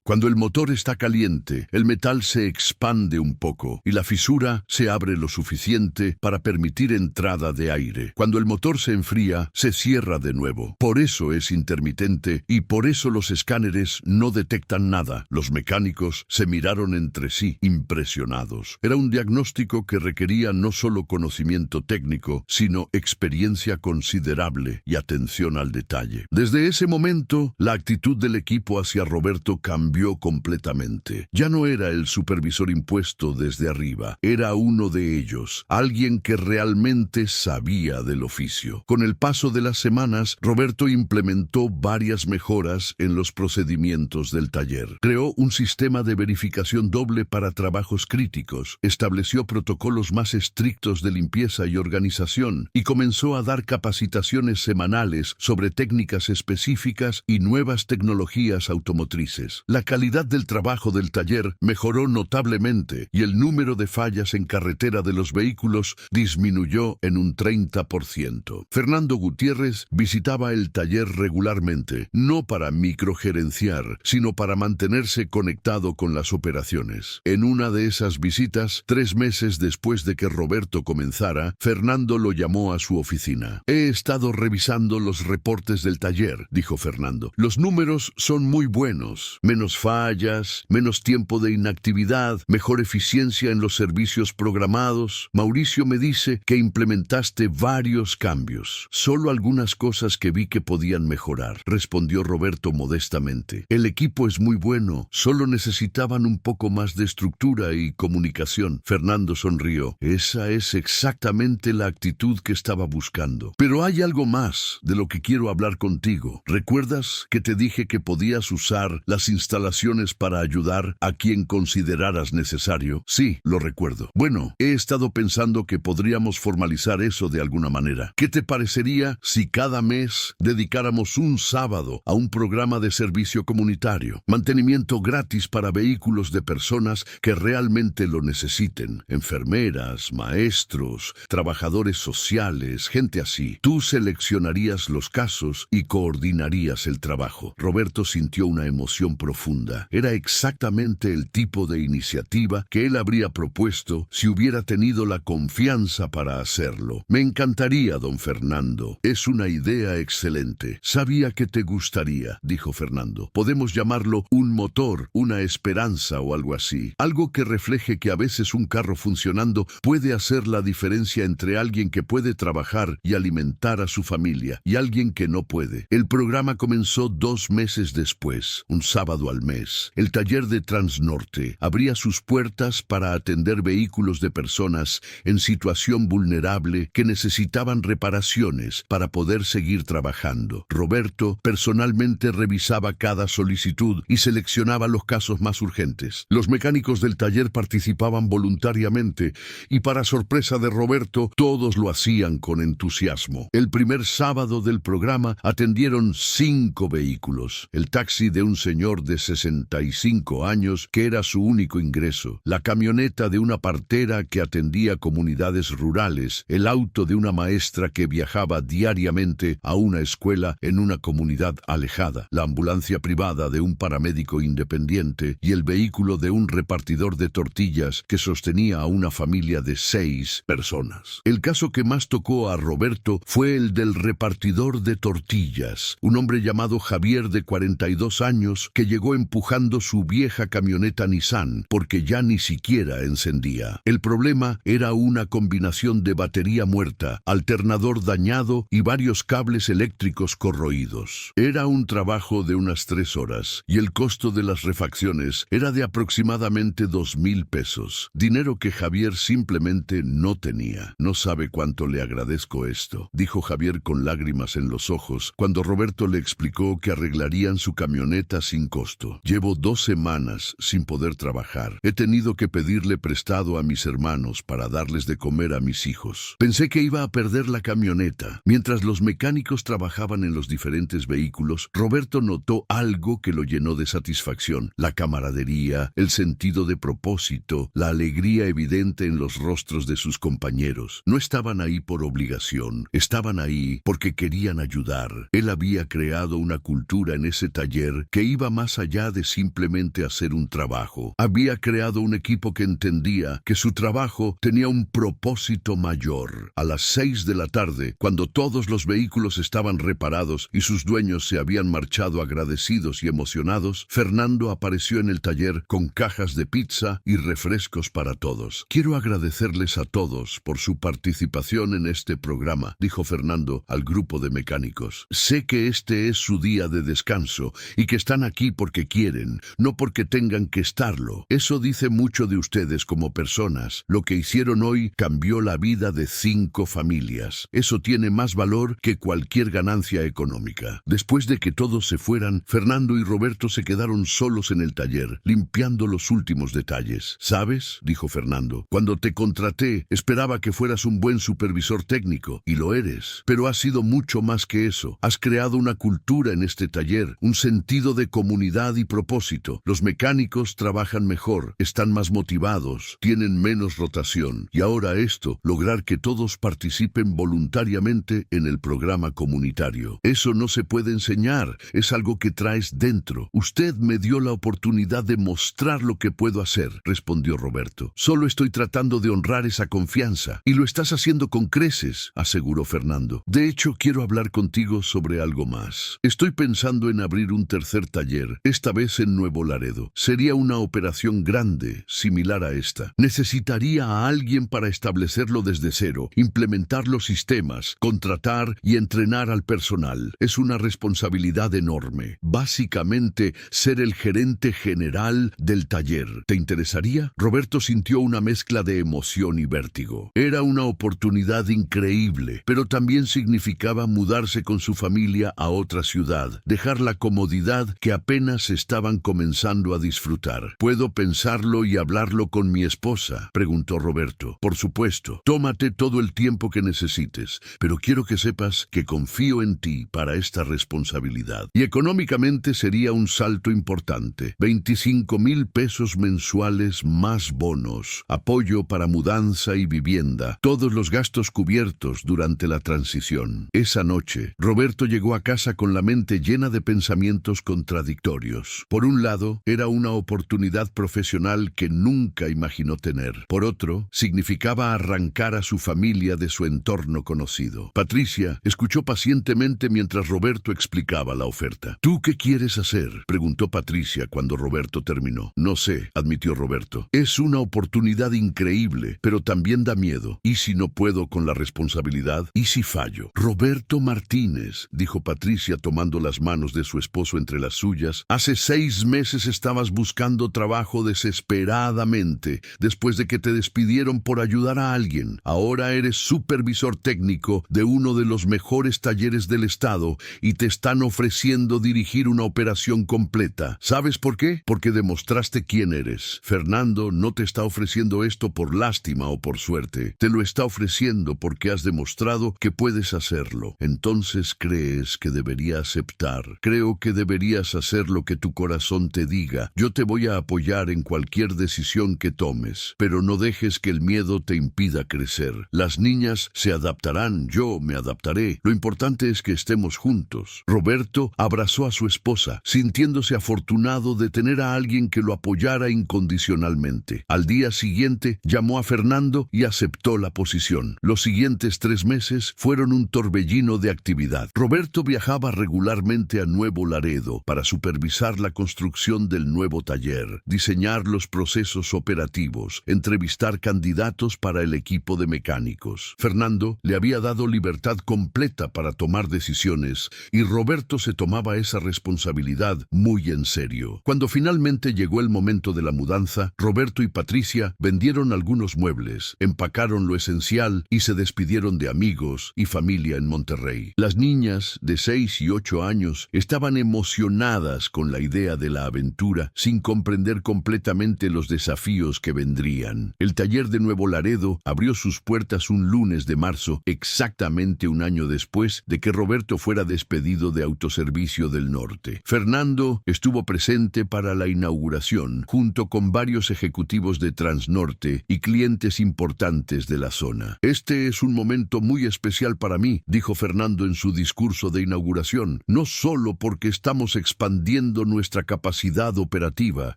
Cuando el motor está caliente, el metal se expande un poco y la fisura se abre lo suficiente para permitir entrada de aire. Cuando el motor se enfría, se cierra de nuevo. Por eso es intermitente y por eso los escáneres no detectan nada». Los mecánicos se miraron entre sí, impresionados. Era un diagnóstico que requería no solo conocimiento técnico, sino experiencia considerable y atención al detalle. Desde ese momento, la actitud del equipo hacia Roberto cambió completamente. Ya no era el supervisor impuesto desde arriba, era uno de ellos, alguien que realmente sabía del oficio. Con el paso de las semanas, Roberto implementó varias mejoras en los procedimientos del taller. Creó un sistema de verificación doble para trabajos críticos, estableció protocolos más estrictos de limpieza y organización y comenzó a dar capacitaciones semanales sobre técnicas específicas y nuevas tecnologías automotrices. La calidad del trabajo del taller mejoró notablemente y el número de fallas en carretera de los vehículos disminuyó en un 30%. Fernando Gutiérrez visitaba el taller regularmente, no para microgerenciar, sino para mantenerse conectado con las operaciones. En una de esas visitas, 3 meses después de que Roberto comenzara, Fernando lo llamó a su oficina. «He estado revisando los reportes del taller», dijo Fernando. «Los números son muy buenos. Menos fallas, menos tiempo de inactividad, mejor eficiencia en los servicios programados. Mauricio me dice que implementaste varios cambios. Solo algunas cosas que vi que podían mejorar», respondió Roberto modestamente. «El equipo es muy bueno, solo necesitaban un poco más de estructura y comunicación». Fernando sonrió. «Esa es exactamente la actitud que estaba buscando. Pero hay algo más de lo que quiero hablar contigo. ¿Recuerdas que te dije que podías usar las instalaciones para ayudar a quien consideraras necesario?» «Sí, lo recuerdo. Bueno, he estado pensando que podríamos formalizar eso de alguna manera. ¿Qué te parecería si cada mes dedicáramos un sábado a un programa de servicio comunitario? Mantenimiento gratis para vehículos de personas que realmente lo necesiten. Enfermeras, maestros, trabajadores sociales, gente así. Tú seleccionarías los casos y coordinarías el trabajo». Roberto sintió una emoción profunda. Era exactamente el tipo de iniciativa que él habría propuesto si hubiera tenido la confianza para hacerlo. «Me encantaría, don Fernando. Es una idea excelente. Sabía que te gustaría», dijo Fernando. «Podemos llamarlo un motor, una esperanza o algo así. Algo que refleje que a veces un carro funcionando puede hacer la diferencia entre alguien que puede trabajar y alimentar a su familia y alguien que no puede». El programa comenzó 2 meses después, un sábado al mes. El taller de Transnorte abría sus puertas para atender vehículos de personas en situación vulnerable que necesitaban reparaciones para poder seguir trabajando. Roberto personalmente revisaba cada solicitud y seleccionaba seleccionaba los casos más urgentes. Los mecánicos del taller participaban voluntariamente y, para sorpresa de Roberto, todos lo hacían con entusiasmo. El primer sábado del programa atendieron 5 vehículos. El taxi de un señor de 65 años, que era su único ingreso, la camioneta de una partera que atendía comunidades rurales, el auto de una maestra que viajaba diariamente a una escuela en una comunidad alejada, la ambulancia privada de un paramédico independiente y el vehículo de un repartidor de tortillas que sostenía a una familia de 6 personas. El caso que más tocó a Roberto fue el del repartidor de tortillas, un hombre llamado Javier de 42 años que llegó empujando su vieja camioneta Nissan porque ya ni siquiera encendía. El problema era una combinación de batería muerta, alternador dañado y varios cables eléctricos corroídos. Era un trabajo de unas 3 horas y el costo de las refacciones era de aproximadamente 2,000 pesos, dinero que Javier simplemente no tenía. No sabe cuánto le agradezco esto, dijo Javier con lágrimas en los ojos cuando Roberto le explicó que arreglarían su camioneta sin costo. Llevo 2 semanas sin poder trabajar. He tenido que pedirle prestado a mis hermanos para darles de comer a mis hijos. Pensé que iba a perder la camioneta. Mientras los mecánicos trabajaban en los diferentes vehículos, Roberto notó algo que lo llenó de satisfacción: la camaradería, el sentido de propósito, la alegría evidente en los rostros de sus compañeros. No estaban ahí por obligación, estaban ahí porque querían ayudar. Él había creado una cultura en ese taller que iba más allá de simplemente hacer un trabajo. Había creado un equipo que entendía que su trabajo tenía un propósito mayor. A las 6 de la tarde, cuando todos los vehículos estaban reparados y sus dueños se habían marchado agradecidos y emocionados, Fernando apareció en el taller con cajas de pizza y refrescos para todos. Quiero agradecerles a todos por su participación en este programa, dijo Fernando al grupo de mecánicos. Sé que este es su día de descanso y que están aquí porque quieren, no porque tengan que estarlo. Eso dice mucho de ustedes como personas. Lo que hicieron hoy cambió la vida de 5 familias. Eso tiene más valor que cualquier ganancia económica. Después de que todos se fueran, Fernando y Roberto se quedaron solos en el taller, limpiando los últimos detalles. ¿Sabes?, dijo Fernando, cuando te contraté, esperaba que fueras un buen supervisor técnico, y lo eres. Pero has sido mucho más que eso. Has creado una cultura en este taller, un sentido de comunidad y propósito. Los mecánicos trabajan mejor, están más motivados, tienen menos rotación. Y ahora esto, lograr que todos participen voluntariamente en el programa comunitario. Eso no se puede enseñar, es algo que traes dentro. Usted me dio la oportunidad de mostrar lo que puedo hacer, respondió Roberto. Solo estoy tratando de honrar esa confianza, y lo estás haciendo con creces, aseguró Fernando. De hecho, quiero hablar contigo sobre algo más. Estoy pensando en abrir un tercer taller, esta vez en Nuevo Laredo. Sería una operación grande, similar a esta. Necesitaría a alguien para establecerlo desde cero, implementar los sistemas, contratar y entrenar al personal. Es una responsabilidad enorme. Básicamente, ser el gerente general del taller. ¿Te interesaría? Roberto sintió una mezcla de emoción y vértigo. Era una oportunidad increíble, pero también significaba mudarse con su familia a otra ciudad, dejar la comodidad que apenas estaban comenzando a disfrutar. ¿Puedo pensarlo y hablarlo con mi esposa?, preguntó Roberto. Por supuesto, tómate todo el tiempo que necesites, pero quiero que sepas que confío en ti para esta responsabilidad. Y económicamente sería un salto importante. 25,000 pesos mensuales más bonos, apoyo para mudanza y vivienda, todos los gastos cubiertos durante la transición. Esa noche, Roberto llegó a casa con la mente llena de pensamientos contradictorios. Por un lado, era una oportunidad profesional que nunca imaginó tener. Por otro, significaba arrancar a su familia de su entorno conocido. Patricia escuchó pacientemente mientras Roberto explicaba la oferta. ¿Tú qué quieres hacer?, preguntó Patricia cuando Roberto terminó. No sé, admitió Roberto. Es una oportunidad increíble, pero también da miedo. ¿Y si no puedo con la responsabilidad? ¿Y si fallo? Roberto Martínez, dijo Patricia tomando las manos de su esposo entre las suyas, hace 6 meses estabas buscando trabajo desesperadamente, después de que te despidieron por ayudar a alguien. Ahora eres supervisor técnico de uno de los mejores talleres del estado y te están ofreciendo dirigir una operación completa. meta. ¿Sabes por qué? Porque demostraste quién eres. Fernando no te está ofreciendo esto por lástima o por suerte. Te lo está ofreciendo porque has demostrado que puedes hacerlo. Entonces crees que debería aceptar. Creo que deberías hacer lo que tu corazón te diga. Yo te voy a apoyar en cualquier decisión que tomes, pero no dejes que el miedo te impida crecer. Las niñas se adaptarán, yo me adaptaré. Lo importante es que estemos juntos. Roberto abrazó a su esposa, sintiéndose afortunado de tener a alguien que lo apoyara incondicionalmente. Al día siguiente, llamó a Fernando y aceptó la posición. Los siguientes 3 meses fueron un torbellino de actividad. Roberto viajaba regularmente a Nuevo Laredo para supervisar la construcción del nuevo taller, diseñar los procesos operativos, entrevistar candidatos para el equipo de mecánicos. Fernando le había dado libertad completa para tomar decisiones y Roberto se tomaba esa responsabilidad muy en serio. Cuando finalmente llegó el momento de la mudanza, Roberto y Patricia vendieron algunos muebles, empacaron lo esencial y se despidieron de amigos y familia en Monterrey. Las niñas de 6 y 8 años estaban emocionadas con la idea de la aventura sin comprender completamente los desafíos que vendrían. El taller de Nuevo Laredo abrió sus puertas un lunes de marzo, exactamente un año después de que Roberto fuera despedido de Autoservicio del Norte. Fernando estuvo presente para la inauguración, junto con varios ejecutivos de Transnorte y clientes importantes de la zona. Este es un momento muy especial para mí, dijo Fernando en su discurso de inauguración, no solo porque estamos expandiendo nuestra capacidad operativa,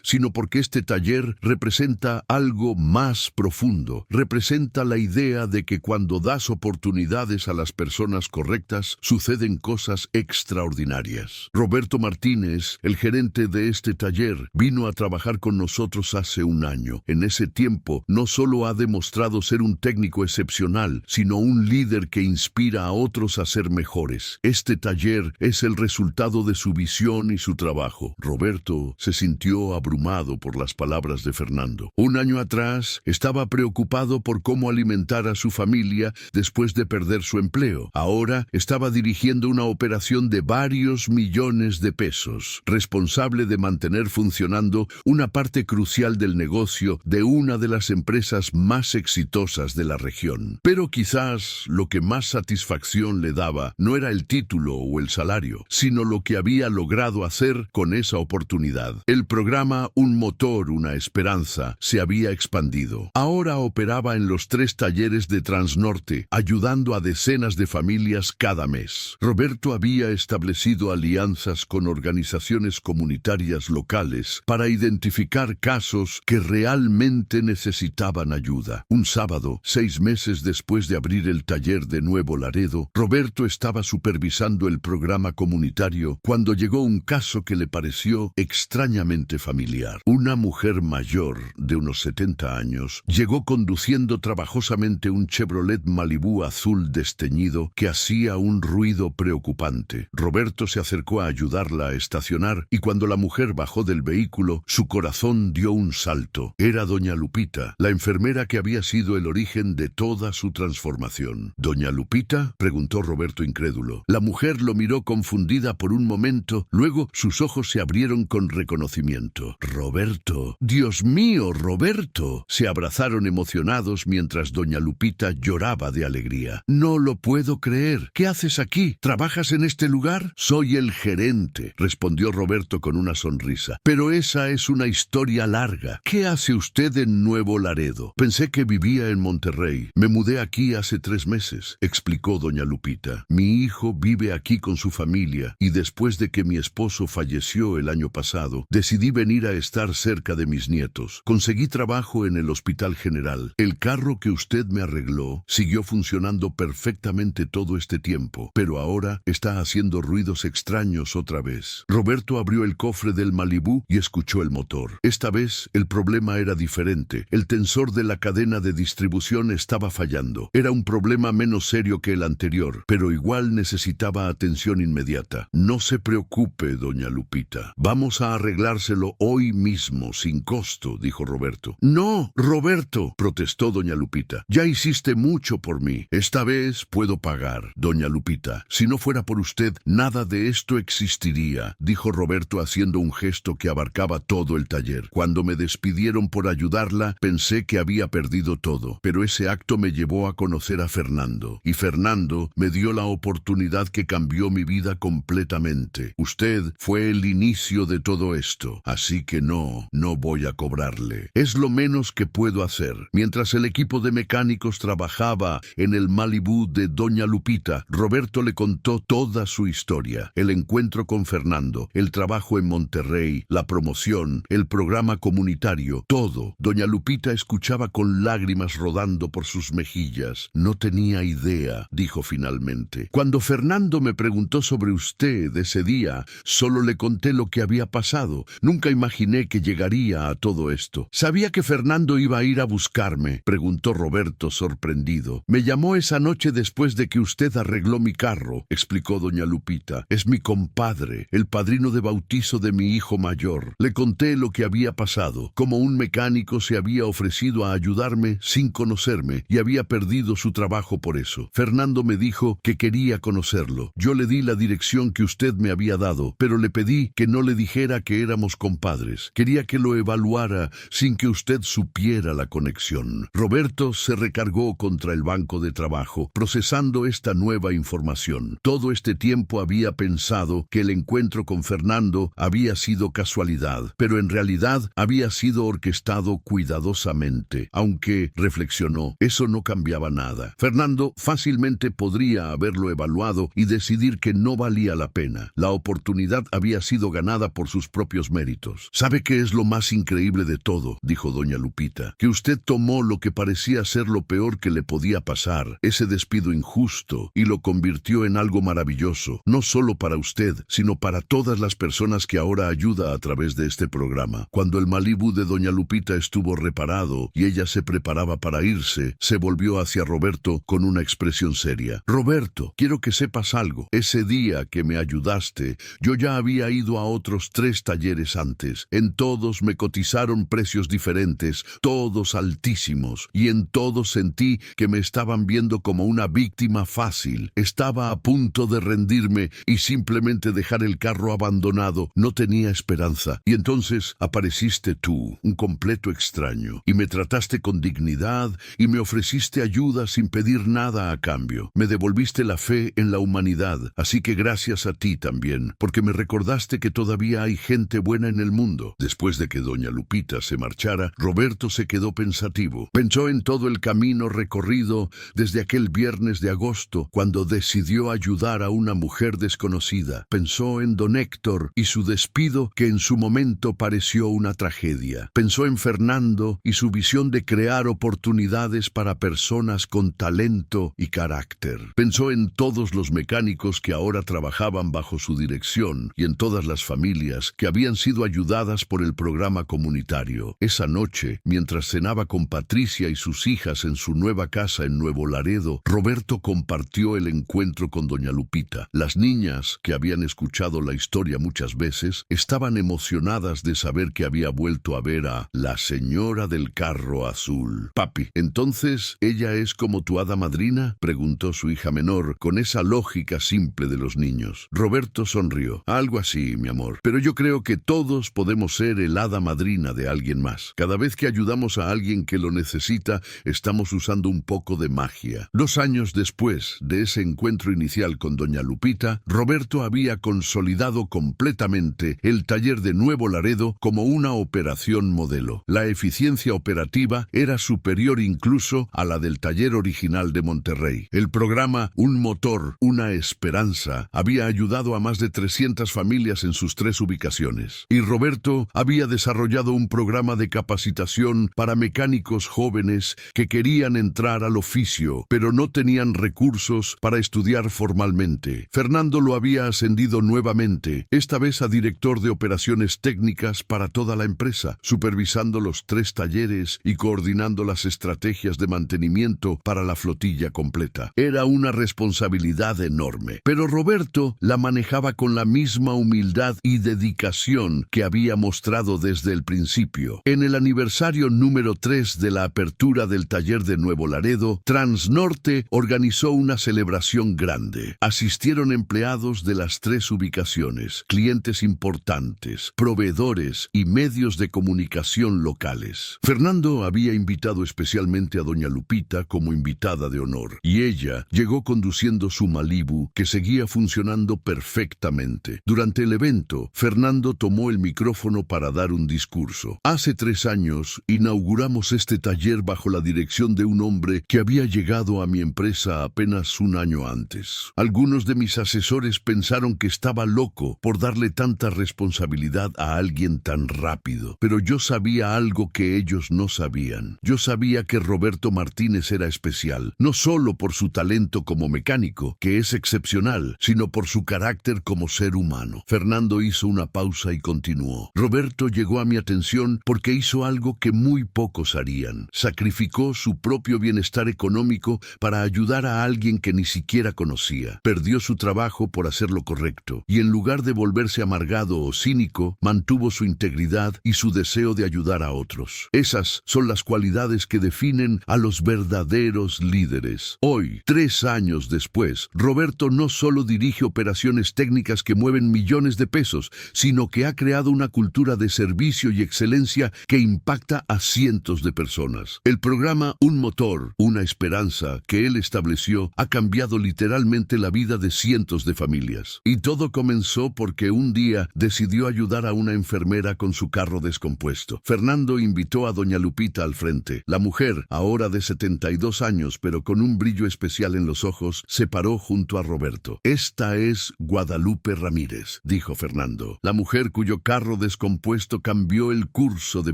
sino porque este taller representa algo más profundo. Representa la idea de que cuando das oportunidades a las personas correctas, suceden cosas extraordinarias. Roberto Martínez, el gerente de este taller, vino a trabajar con nosotros hace un año. En ese tiempo, no solo ha demostrado ser un técnico excepcional, sino un líder que inspira a otros a ser mejores. Este taller es el resultado de su visión y su trabajo. Roberto se sintió abrumado por las palabras de Fernando. Un año atrás, estaba preocupado por cómo alimentar a su familia después de perder su empleo. Ahora estaba dirigiendo una operación de varios millones de pesos, responsable de mantener funcionando una parte crucial del negocio de una de las empresas más exitosas de la región. Pero quizás lo que más satisfacción le daba no era el título o el salario, sino lo que había logrado hacer con esa oportunidad. El programa Un Motor, una Esperanza se había expandido. Ahora operaba en los 3 talleres de Transnorte, ayudando a decenas de familias cada mes. Roberto había establecido alianzas con organizaciones comunitarias locales para identificar casos que realmente necesitaban ayuda. Un sábado, 6 meses después de abrir el taller de Nuevo Laredo, Roberto estaba supervisando el programa comunitario cuando llegó un caso que le pareció extrañamente familiar. Una mujer mayor, de unos 70 años, llegó conduciendo trabajosamente un Chevrolet Malibu azul desteñido que hacía un ruido preocupante. Roberto se acercó a ayudarla a estacionar y cuando la mujer bajó del vehículo, su corazón dio un salto. Era doña Lupita, la enfermera que había sido el origen de toda su transformación. ¿Doña Lupita?, preguntó Roberto incrédulo. La mujer lo miró confundida por un momento, luego sus ojos se abrieron con reconocimiento. «Roberto, Dios mío, Roberto». Se abrazaron emocionados mientras doña Lupita lloraba de alegría. «No lo puedo creer. ¿Qué haces aquí? ¿Trabajas en este lugar?» «Soy el gerente», respondió Roberto con una sonrisa. «Pero esa es una historia larga. ¿Qué hace usted en Nuevo Laredo?» «Pensé que vivía en Monterrey. Me mudé aquí hace 3 meses», explicó doña Lupita. «Mi hijo vive aquí con su familia y después de que mi esposo falleció el año pasado, decidí venir a estar cerca de mis nietos. Conseguí trabajo en el Hospital General. El carro que usted me arregló siguió funcionando perfectamente todo este tiempo, pero ahora está haciendo ruidos extraños otra vez». Roberto abrió el cofre del Malibu y escuchó el motor. Esta vez el problema era diferente. El tensor de la cadena de distribución estaba fallando. Era un problema menos serio que el anterior, pero igual necesitaba atención inmediata. «No se preocupe, doña Lupita. Vamos a arreglárselo hoy mismo, sin costo», dijo Roberto. «No, Roberto», protestó doña Lupita. «Ya hiciste mucho por mí. Esta vez puedo pagar». «Doña Lupita, si no fuera por usted, nada de esto existiría», dijo Roberto Roberto haciendo un gesto que abarcaba todo el taller. Cuando me despidieron por ayudarla, pensé que había perdido todo, pero ese acto me llevó a conocer a Fernando, y Fernando me dio la oportunidad que cambió mi vida completamente. Usted fue el inicio de todo esto, así que no voy a cobrarle. Es lo menos que puedo hacer. Mientras el equipo de mecánicos trabajaba en el Malibú de Doña Lupita, Roberto le contó toda su historia: el encuentro con Fernando, el trabajo en Monterrey, la promoción, el programa comunitario, todo. Doña Lupita escuchaba con lágrimas rodando por sus mejillas. No tenía idea, dijo finalmente. Cuando Fernando me preguntó sobre usted ese día, solo le conté lo que había pasado. Nunca imaginé que llegaría a todo esto. ¿Sabía que Fernando iba a ir a buscarme?, preguntó Roberto sorprendido. Me llamó esa noche después de que usted arregló mi carro, explicó doña Lupita. Es mi compadre, el padrino de bautizo de mi hijo mayor. Le conté lo que había pasado, cómo un mecánico se había ofrecido a ayudarme sin conocerme y había perdido su trabajo por eso. Fernando me dijo que quería conocerlo. Yo le di la dirección que usted me había dado, pero le pedí que no le dijera que éramos compadres. Quería que lo evaluara sin que usted supiera la conexión. Roberto se recargó contra el banco de trabajo, procesando esta nueva información. Todo este tiempo había pensado que el encuentro con Fernando había sido casualidad, pero en realidad había sido orquestado cuidadosamente. Aunque, reflexionó, eso no cambiaba nada. Fernando fácilmente podría haberlo evaluado y decidir que no valía la pena. La oportunidad había sido ganada por sus propios méritos. ¿Sabe qué es lo más increíble de todo?, dijo doña Lupita. Que usted tomó lo que parecía ser lo peor que le podía pasar, ese despido injusto, y lo convirtió en algo maravilloso, no solo para usted, sino para todas las personas que ahora ayuda a través de este programa. Cuando el Malibú de doña Lupita estuvo reparado y ella se preparaba para irse, se volvió hacia Roberto con una expresión seria. Roberto, quiero que sepas algo. Ese día que me ayudaste, yo ya había ido a otros 3 talleres antes. En todos me cotizaron precios diferentes, todos altísimos, y en todos sentí que me estaban viendo como una víctima fácil. Estaba a punto de rendirme y simplemente dejar el carro abandonado. No tenía esperanza. Y entonces apareciste tú, un completo extraño, y me trataste con dignidad y me ofreciste ayuda sin pedir nada a cambio. Me devolviste la fe en la humanidad, así que gracias a ti también, porque me recordaste que todavía hay gente buena en el mundo. Después de que doña Lupita se marchara, Roberto se quedó pensativo. Pensó en todo el camino recorrido desde aquel viernes de agosto, cuando decidió ayudar a una mujer desconocida. Pensó en don Héctor y su despido, que en su momento pareció una tragedia. Pensó en Fernando y su visión de crear oportunidades para personas con talento y carácter. Pensó en todos los mecánicos que ahora trabajaban bajo su dirección y en todas las familias que habían sido ayudadas por el programa comunitario. Esa noche, mientras cenaba con Patricia y sus hijas en su nueva casa en Nuevo Laredo, Roberto compartió el encuentro con doña Lupita. Las niñas, que habían escuchado la historia muchas veces, estaban emocionadas de saber que había vuelto a ver a la señora del carro azul. Papi, ¿entonces ella es como tu hada madrina?, preguntó su hija menor con esa lógica simple de los niños. Roberto sonrió. Algo así, mi amor. Pero yo creo que todos podemos ser el hada madrina de alguien más. Cada vez que ayudamos a alguien que lo necesita, estamos usando un poco de magia. 2 años después de ese encuentro inicial con doña Lupita, Roberto había consolidado completamente el taller de Nuevo Laredo como una operación modelo. La eficiencia operativa era superior incluso a la del taller original de Monterrey. El programa Un Motor, una Esperanza había ayudado a más de 300 familias en sus 3 ubicaciones. Y Roberto había desarrollado un programa de capacitación para mecánicos jóvenes que querían entrar al oficio, pero no tenían recursos para estudiar formalmente. Fernando lo había ascendido nuevamente, esta vez a director de operaciones técnicas para toda la empresa, supervisando los 3 talleres y coordinando las estrategias de mantenimiento para la flotilla completa. Era una responsabilidad enorme, pero Roberto la manejaba con la misma humildad y dedicación que había mostrado desde el principio. En el aniversario número 3 de la apertura del taller de Nuevo Laredo, Transnorte organizó una celebración grande. Asistieron empleados de las 3 ubicaciones, clientes clientes importantes, proveedores y medios de comunicación locales. Fernando había invitado especialmente a doña Lupita como invitada de honor, y ella llegó conduciendo su Malibu, que seguía funcionando perfectamente. Durante el evento, Fernando tomó el micrófono para dar un discurso. Hace 3 años, inauguramos este taller bajo la dirección de un hombre que había llegado a mi empresa apenas un año antes. Algunos de mis asesores pensaron que estaba loco por darle tanta responsabilidad a alguien tan rápido, pero yo sabía algo que ellos no sabían. Yo sabía que Roberto Martínez era especial, no solo por su talento como mecánico, que es excepcional, sino por su carácter como ser humano. Fernando hizo una pausa y continuó. Roberto llegó a mi atención porque hizo algo que muy pocos harían. Sacrificó su propio bienestar económico para ayudar a alguien que ni siquiera conocía. Perdió su trabajo por hacer lo correcto, y en lugar de volverse amargado o cínico, mantuvo su integridad y su deseo de ayudar a otros. Esas son las cualidades que definen a los verdaderos líderes. Hoy, 3 años después, Roberto no solo dirige operaciones técnicas que mueven millones de pesos, sino que ha creado una cultura de servicio y excelencia que impacta a cientos de personas. El programa Un Motor, una esperanza que él estableció ha cambiado literalmente la vida de cientos de familias. Y todo comenzó porque un día decidió ayudar a una enfermera con su carro descompuesto. Fernando invitó a doña Lupita al frente. La mujer, ahora de 72 años, pero con un brillo especial en los ojos, se paró junto a Roberto. Esta es Guadalupe Ramírez, dijo Fernando, la mujer cuyo carro descompuesto cambió el curso de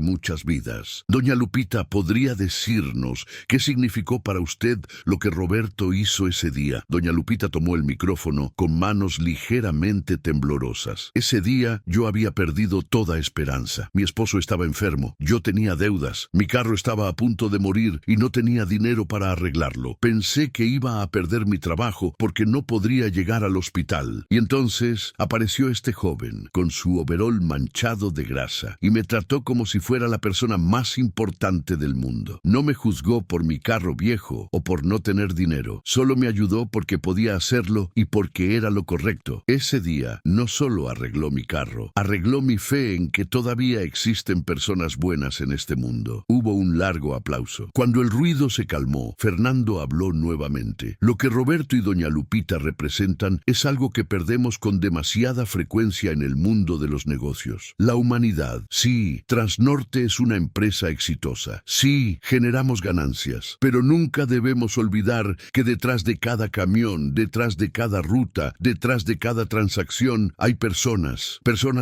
muchas vidas. Doña Lupita, ¿podría decirnos qué significó para usted lo que Roberto hizo ese día? Doña Lupita tomó el micrófono con manos ligeramente temblorosas. Ese día yo había perdido toda esperanza. Mi esposo estaba enfermo, yo tenía deudas, mi carro estaba a punto de morir y no tenía dinero para arreglarlo. Pensé que iba a perder mi trabajo porque no podría llegar al hospital. Y entonces apareció este joven con su overol manchado de grasa y me trató como si fuera la persona más importante del mundo. No me juzgó por mi carro viejo o por no tener dinero. Solo me ayudó porque podía hacerlo y porque era lo correcto. Ese día no solo arregló mi carro, arregló mi fe en que todavía existen personas buenas en este mundo. Hubo un largo aplauso. Cuando el ruido se calmó, Fernando habló nuevamente. Lo que Roberto y doña Lupita representan es algo que perdemos con demasiada frecuencia en el mundo de los negocios. La humanidad. Sí, Transnorte es una empresa exitosa. Sí, generamos ganancias, pero nunca debemos olvidar que detrás de cada camión, detrás de cada ruta, detrás de cada transacción, hay personas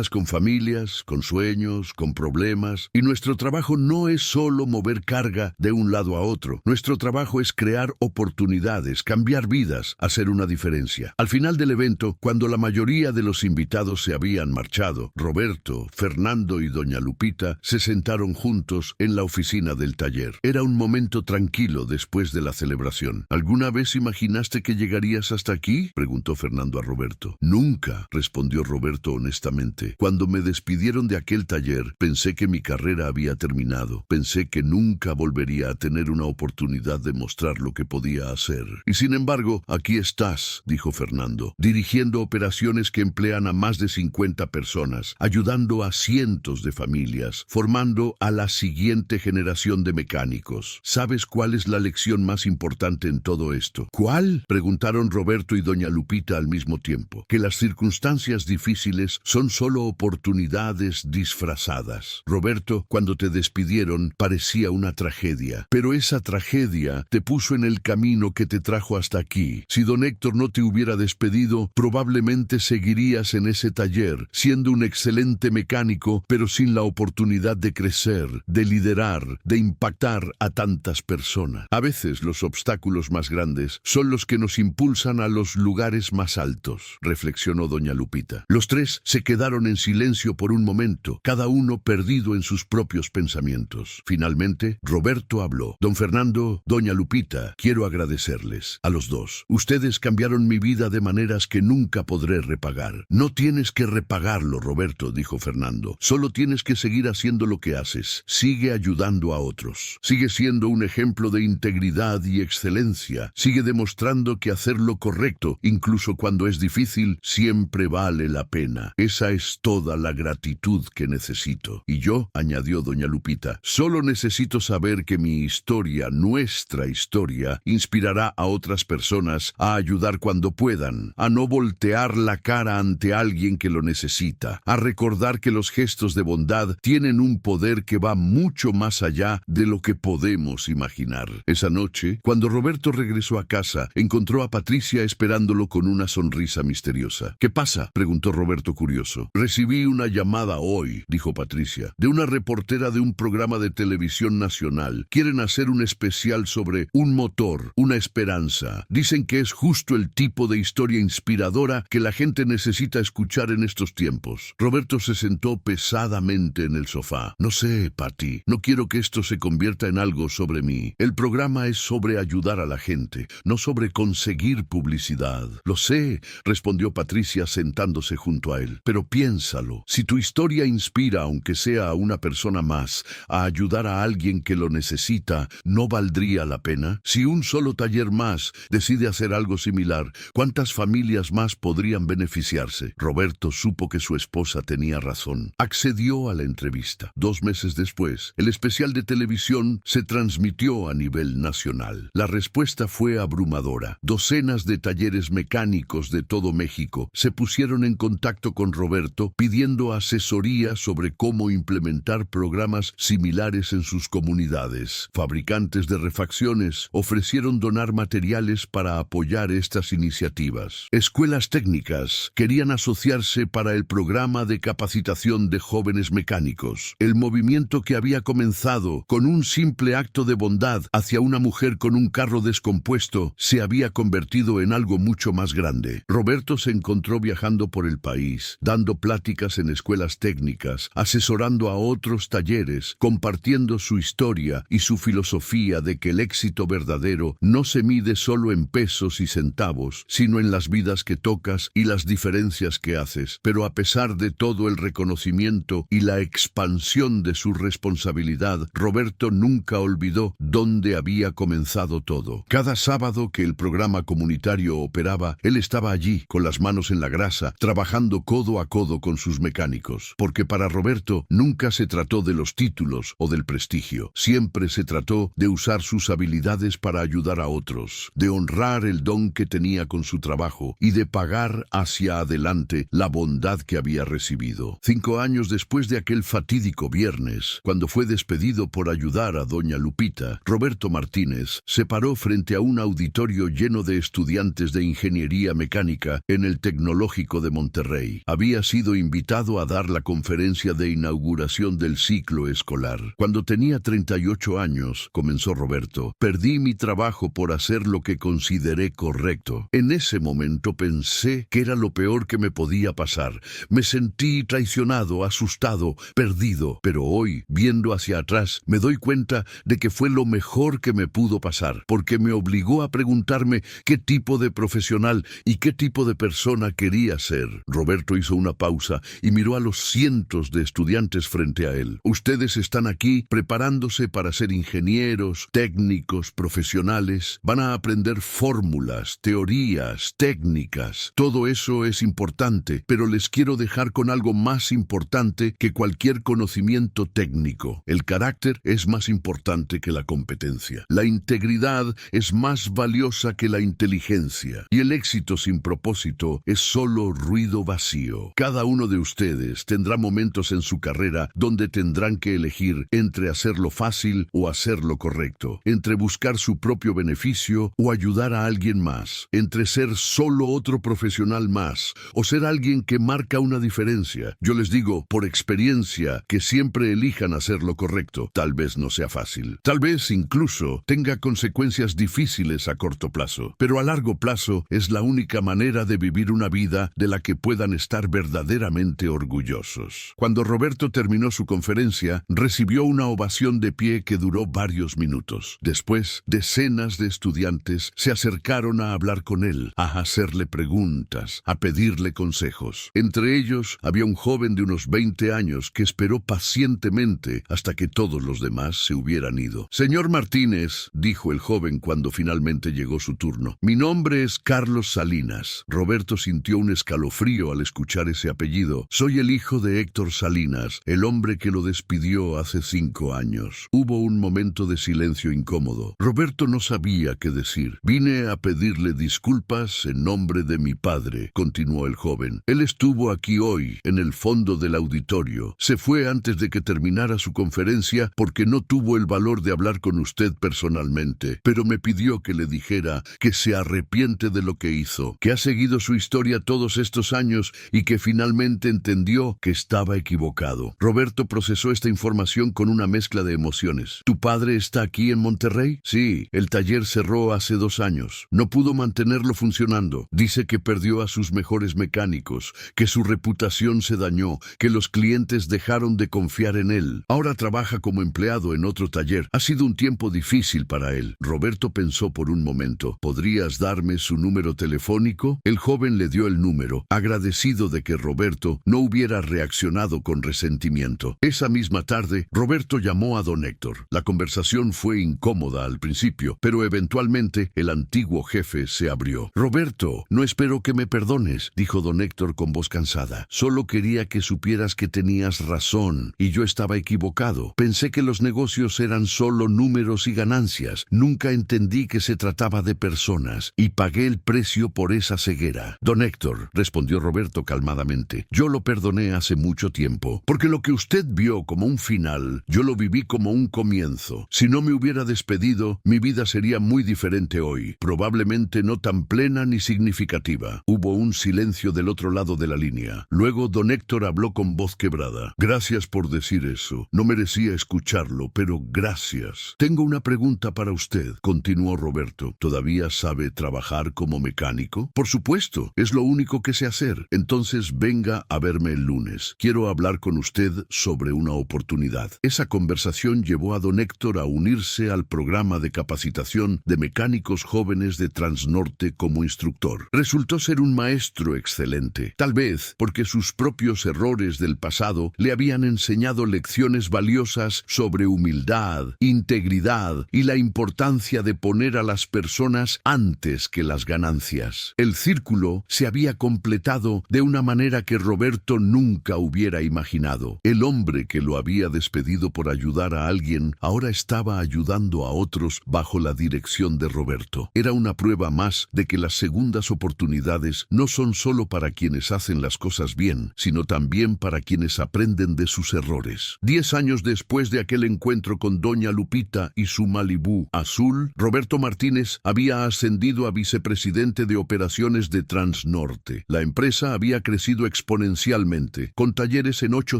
con familias, con sueños, con problemas, y nuestro trabajo no es solo mover carga de un lado a otro. Nuestro trabajo es crear oportunidades, cambiar vidas, hacer una diferencia. Al final del evento, cuando la mayoría de los invitados se habían marchado, Roberto, Fernando y doña Lupita se sentaron juntos en la oficina del taller. Era un momento tranquilo después de la celebración. ¿Alguna vez imaginaste que llegarías hasta aquí?, preguntó Fernando a Roberto. Nunca, respondió Roberto honestamente. Cuando me despidieron de aquel taller, pensé que mi carrera había terminado. Pensé que nunca volvería a tener una oportunidad de mostrar lo que podía hacer. Y sin embargo, aquí estás, dijo Fernando, dirigiendo operaciones que emplean a más de 50 personas, ayudando a cientos de familias, formando a la siguiente generación de mecánicos. ¿Sabes cuál es la lección más importante en todo esto? ¿Cuál?, preguntaron Roberto y doña Lupita al mismo tiempo. Que las circunstancias difíciles son solo oportunidades disfrazadas. Roberto, cuando te despidieron, parecía una tragedia, pero esa tragedia te puso en el camino que te trajo hasta aquí. Si don Héctor no te hubiera despedido, probablemente seguirías en ese taller, siendo un excelente mecánico, pero sin la oportunidad de crecer, de liderar, de impactar a tantas personas. A veces los obstáculos más grandes son los que nos impulsan a los lugares más altos, reflexionó doña Lupita. Los tres se quedaron en silencio por un momento, cada uno perdido en sus propios pensamientos. Finalmente, Roberto habló. Don Fernando, doña Lupita, quiero agradecerles a los dos. Ustedes cambiaron mi vida de maneras que nunca podré repagar. No tienes que repagarlo, Roberto, dijo Fernando. Solo tienes que seguir haciendo lo que haces. Sigue ayudando a otros. Sigue siendo un ejemplo de integridad y excelencia. Sigue demostrando que hacer lo correcto, incluso cuando es difícil, siempre vale la la pena. Esa es toda la gratitud que necesito. Y yo, añadió doña Lupita, solo necesito saber que mi historia, nuestra historia, inspirará a otras personas a ayudar cuando puedan, a no voltear la cara ante alguien que lo necesita, a recordar que los gestos de bondad tienen un poder que va mucho más allá de lo que podemos imaginar. Esa noche, cuando Roberto regresó a casa, encontró a Patricia esperándolo con una sonrisa misteriosa. ¿Qué pasa?, preguntó Roberto curioso. Recibí una llamada hoy, dijo Patricia, de una reportera de un programa de televisión nacional. Quieren hacer un especial sobre un motor, una esperanza. Dicen que es justo el tipo de historia inspiradora que la gente necesita escuchar en estos tiempos. Roberto se sentó pesadamente en el sofá. No sé, Patty, no quiero que esto se convierta en algo sobre mí. El programa es sobre ayudar a la gente, no sobre conseguir publicidad. Lo sé, respondió Patricia sentándose junto a él. Pero piénsalo, si tu historia inspira, aunque sea a una persona más, a ayudar a alguien que lo necesita, ¿no valdría la pena? Si un solo taller más decide hacer algo similar, ¿cuántas familias más podrían beneficiarse? Roberto supo que su esposa tenía razón. Accedió a la entrevista. 2 meses después, el especial de televisión se transmitió a nivel nacional. La respuesta fue abrumadora. Docenas de talleres mecánicos de todo México se pusieron en contacto con Roberto pidiendo asesoría sobre cómo implementar programas similares en sus comunidades. Fabricantes de refacciones ofrecieron donar materiales para apoyar estas iniciativas. Escuelas técnicas querían asociarse para el programa de capacitación de jóvenes mecánicos. El movimiento que había comenzado con un simple acto de bondad hacia una mujer con un carro descompuesto se había convertido en algo mucho más grande. Roberto se encontró viajando por el país, dando pláticas en escuelas técnicas, asesorando a otros talleres, compartiendo su historia y su filosofía de que el éxito verdadero no se mide solo en pesos y centavos, sino en las vidas que tocas y las diferencias que haces. Pero a pesar de todo el reconocimiento y la expansión de su responsabilidad, Roberto nunca olvidó dónde había comenzado todo. Cada sábado que el programa comunitario operaba, él estaba allí, con las manos en la grasa, trabajando codo a codo con sus mecánicos. Porque para Roberto nunca se trató de los títulos o del prestigio. Siempre se trató de usar sus habilidades para ayudar a otros, de honrar el don que tenía con su trabajo y de pagar hacia adelante la bondad que había recibido. 5 años después de aquel fatídico viernes, cuando fue despedido por ayudar a doña Lupita, Roberto Martínez se paró frente a un auditorio lleno de estudiantes de ingeniería mecánica en el Tecnológico de Monterrey. Había sido invitado a dar la conferencia de inauguración del ciclo escolar. Cuando tenía 38 años, comenzó Roberto, perdí mi trabajo por hacer lo que consideré correcto. En ese momento pensé que era lo peor que me podía pasar. Me sentí traicionado, asustado, perdido. Pero hoy, viendo hacia atrás, me doy cuenta de que fue lo mejor que me pudo pasar, porque me obligó a preguntarme qué tipo de profesional y qué tipo de persona quería ser. Roberto hizo una pausa y miró a los cientos de estudiantes frente a él. Ustedes están aquí preparándose para ser ingenieros, técnicos, profesionales. Van a aprender fórmulas, teorías, técnicas. Todo eso es importante, pero les quiero dejar con algo más importante que cualquier conocimiento técnico. El carácter es más importante que la competencia. La integridad es más valiosa que la inteligencia. Y el éxito sin propósito es solo ruido vacío. Cada uno de ustedes tendrá momentos en su carrera donde tendrán que elegir entre hacerlo fácil o hacerlo correcto, entre buscar su propio beneficio o ayudar a alguien más, entre ser solo otro profesional más o ser alguien que marca una diferencia. Yo les digo, por experiencia, que siempre elijan hacer lo correcto. Tal vez no sea fácil. Tal vez incluso tenga consecuencias difíciles a corto plazo, pero a largo plazo es la única manera de vivir una vida de la que puedan estar verdaderamente orgullosos. Cuando Roberto terminó su conferencia, recibió una ovación de pie que duró varios minutos. Después, decenas de estudiantes se acercaron a hablar con él, a hacerle preguntas, a pedirle consejos. Entre ellos, había un joven de unos 20 años que esperó pacientemente hasta que todos los demás se hubieran ido. Señor Martínez, dijo el joven cuando finalmente llegó su turno, mi nombre es Carlos Salinas. Roberto sintió un escalofrío frío al escuchar ese apellido. Soy el hijo de Héctor Salinas, el hombre que lo despidió hace 5 años. Hubo un momento de silencio incómodo. Roberto no sabía qué decir. Vine a pedirle disculpas en nombre de mi padre, continuó el joven. Él estuvo aquí hoy, en el fondo del auditorio. Se fue antes de que terminara su conferencia porque no tuvo el valor de hablar con usted personalmente, pero me pidió que le dijera que se arrepiente de lo que hizo, que ha seguido su historia todos estos años y que finalmente entendió que estaba equivocado. Roberto procesó esta información con una mezcla de emociones. ¿Tu padre está aquí en Monterrey? Sí, el taller cerró hace 2 años. No pudo mantenerlo funcionando. Dice que perdió a sus mejores mecánicos, que su reputación se dañó, que los clientes dejaron de confiar en él. Ahora trabaja como empleado en otro taller. Ha sido un tiempo difícil para él. Roberto pensó por un momento. ¿Podrías darme su número telefónico? El joven le dio el número, agradecido de que Roberto no hubiera reaccionado con resentimiento. Esa misma tarde, Roberto llamó a don Héctor. La conversación fue incómoda al principio, pero eventualmente el antiguo jefe se abrió. Roberto, no espero que me perdones, dijo don Héctor con voz cansada. Solo quería que supieras que tenías razón y yo estaba equivocado. Pensé que los negocios eran solo números y ganancias. Nunca entendí que se trataba de personas y pagué el precio por esa ceguera. Don Héctor, respondió Roberto calmadamente, yo lo perdoné hace mucho tiempo, porque lo que usted vio como un final, yo lo viví como un comienzo. Si no me hubiera despedido, mi vida sería muy diferente hoy, probablemente no tan plena ni significativa. Hubo un silencio del otro lado de la línea. Luego don Héctor habló con voz quebrada. Gracias por decir eso. No merecía escucharlo, pero gracias. Tengo una pregunta para usted, continuó Roberto. ¿Todavía sabe trabajar como mecánico? Por supuesto, es lo único que sé hacer. Entonces venga a verme el lunes. Quiero hablar con usted sobre una oportunidad. Esa conversación llevó a don Héctor a unirse al programa de capacitación de mecánicos jóvenes de Transnorte como instructor. Resultó ser un maestro excelente, tal vez porque sus propios errores del pasado le habían enseñado lecciones valiosas sobre humildad, integridad y la importancia de poner a las personas antes que las ganancias. El círculo se había completado de una manera que Roberto nunca hubiera imaginado. El hombre que lo había despedido por ayudar a alguien ahora estaba ayudando a otros bajo la dirección de Roberto. Era una prueba más de que las segundas oportunidades no son solo para quienes hacen las cosas bien, sino también para quienes aprenden de sus errores. 10 años después de aquel encuentro con doña Lupita y su Malibú azul, Roberto Martínez había ascendido a vicepresidente de operaciones de Transnorte. La empresa había crecido exponencialmente, con talleres en 8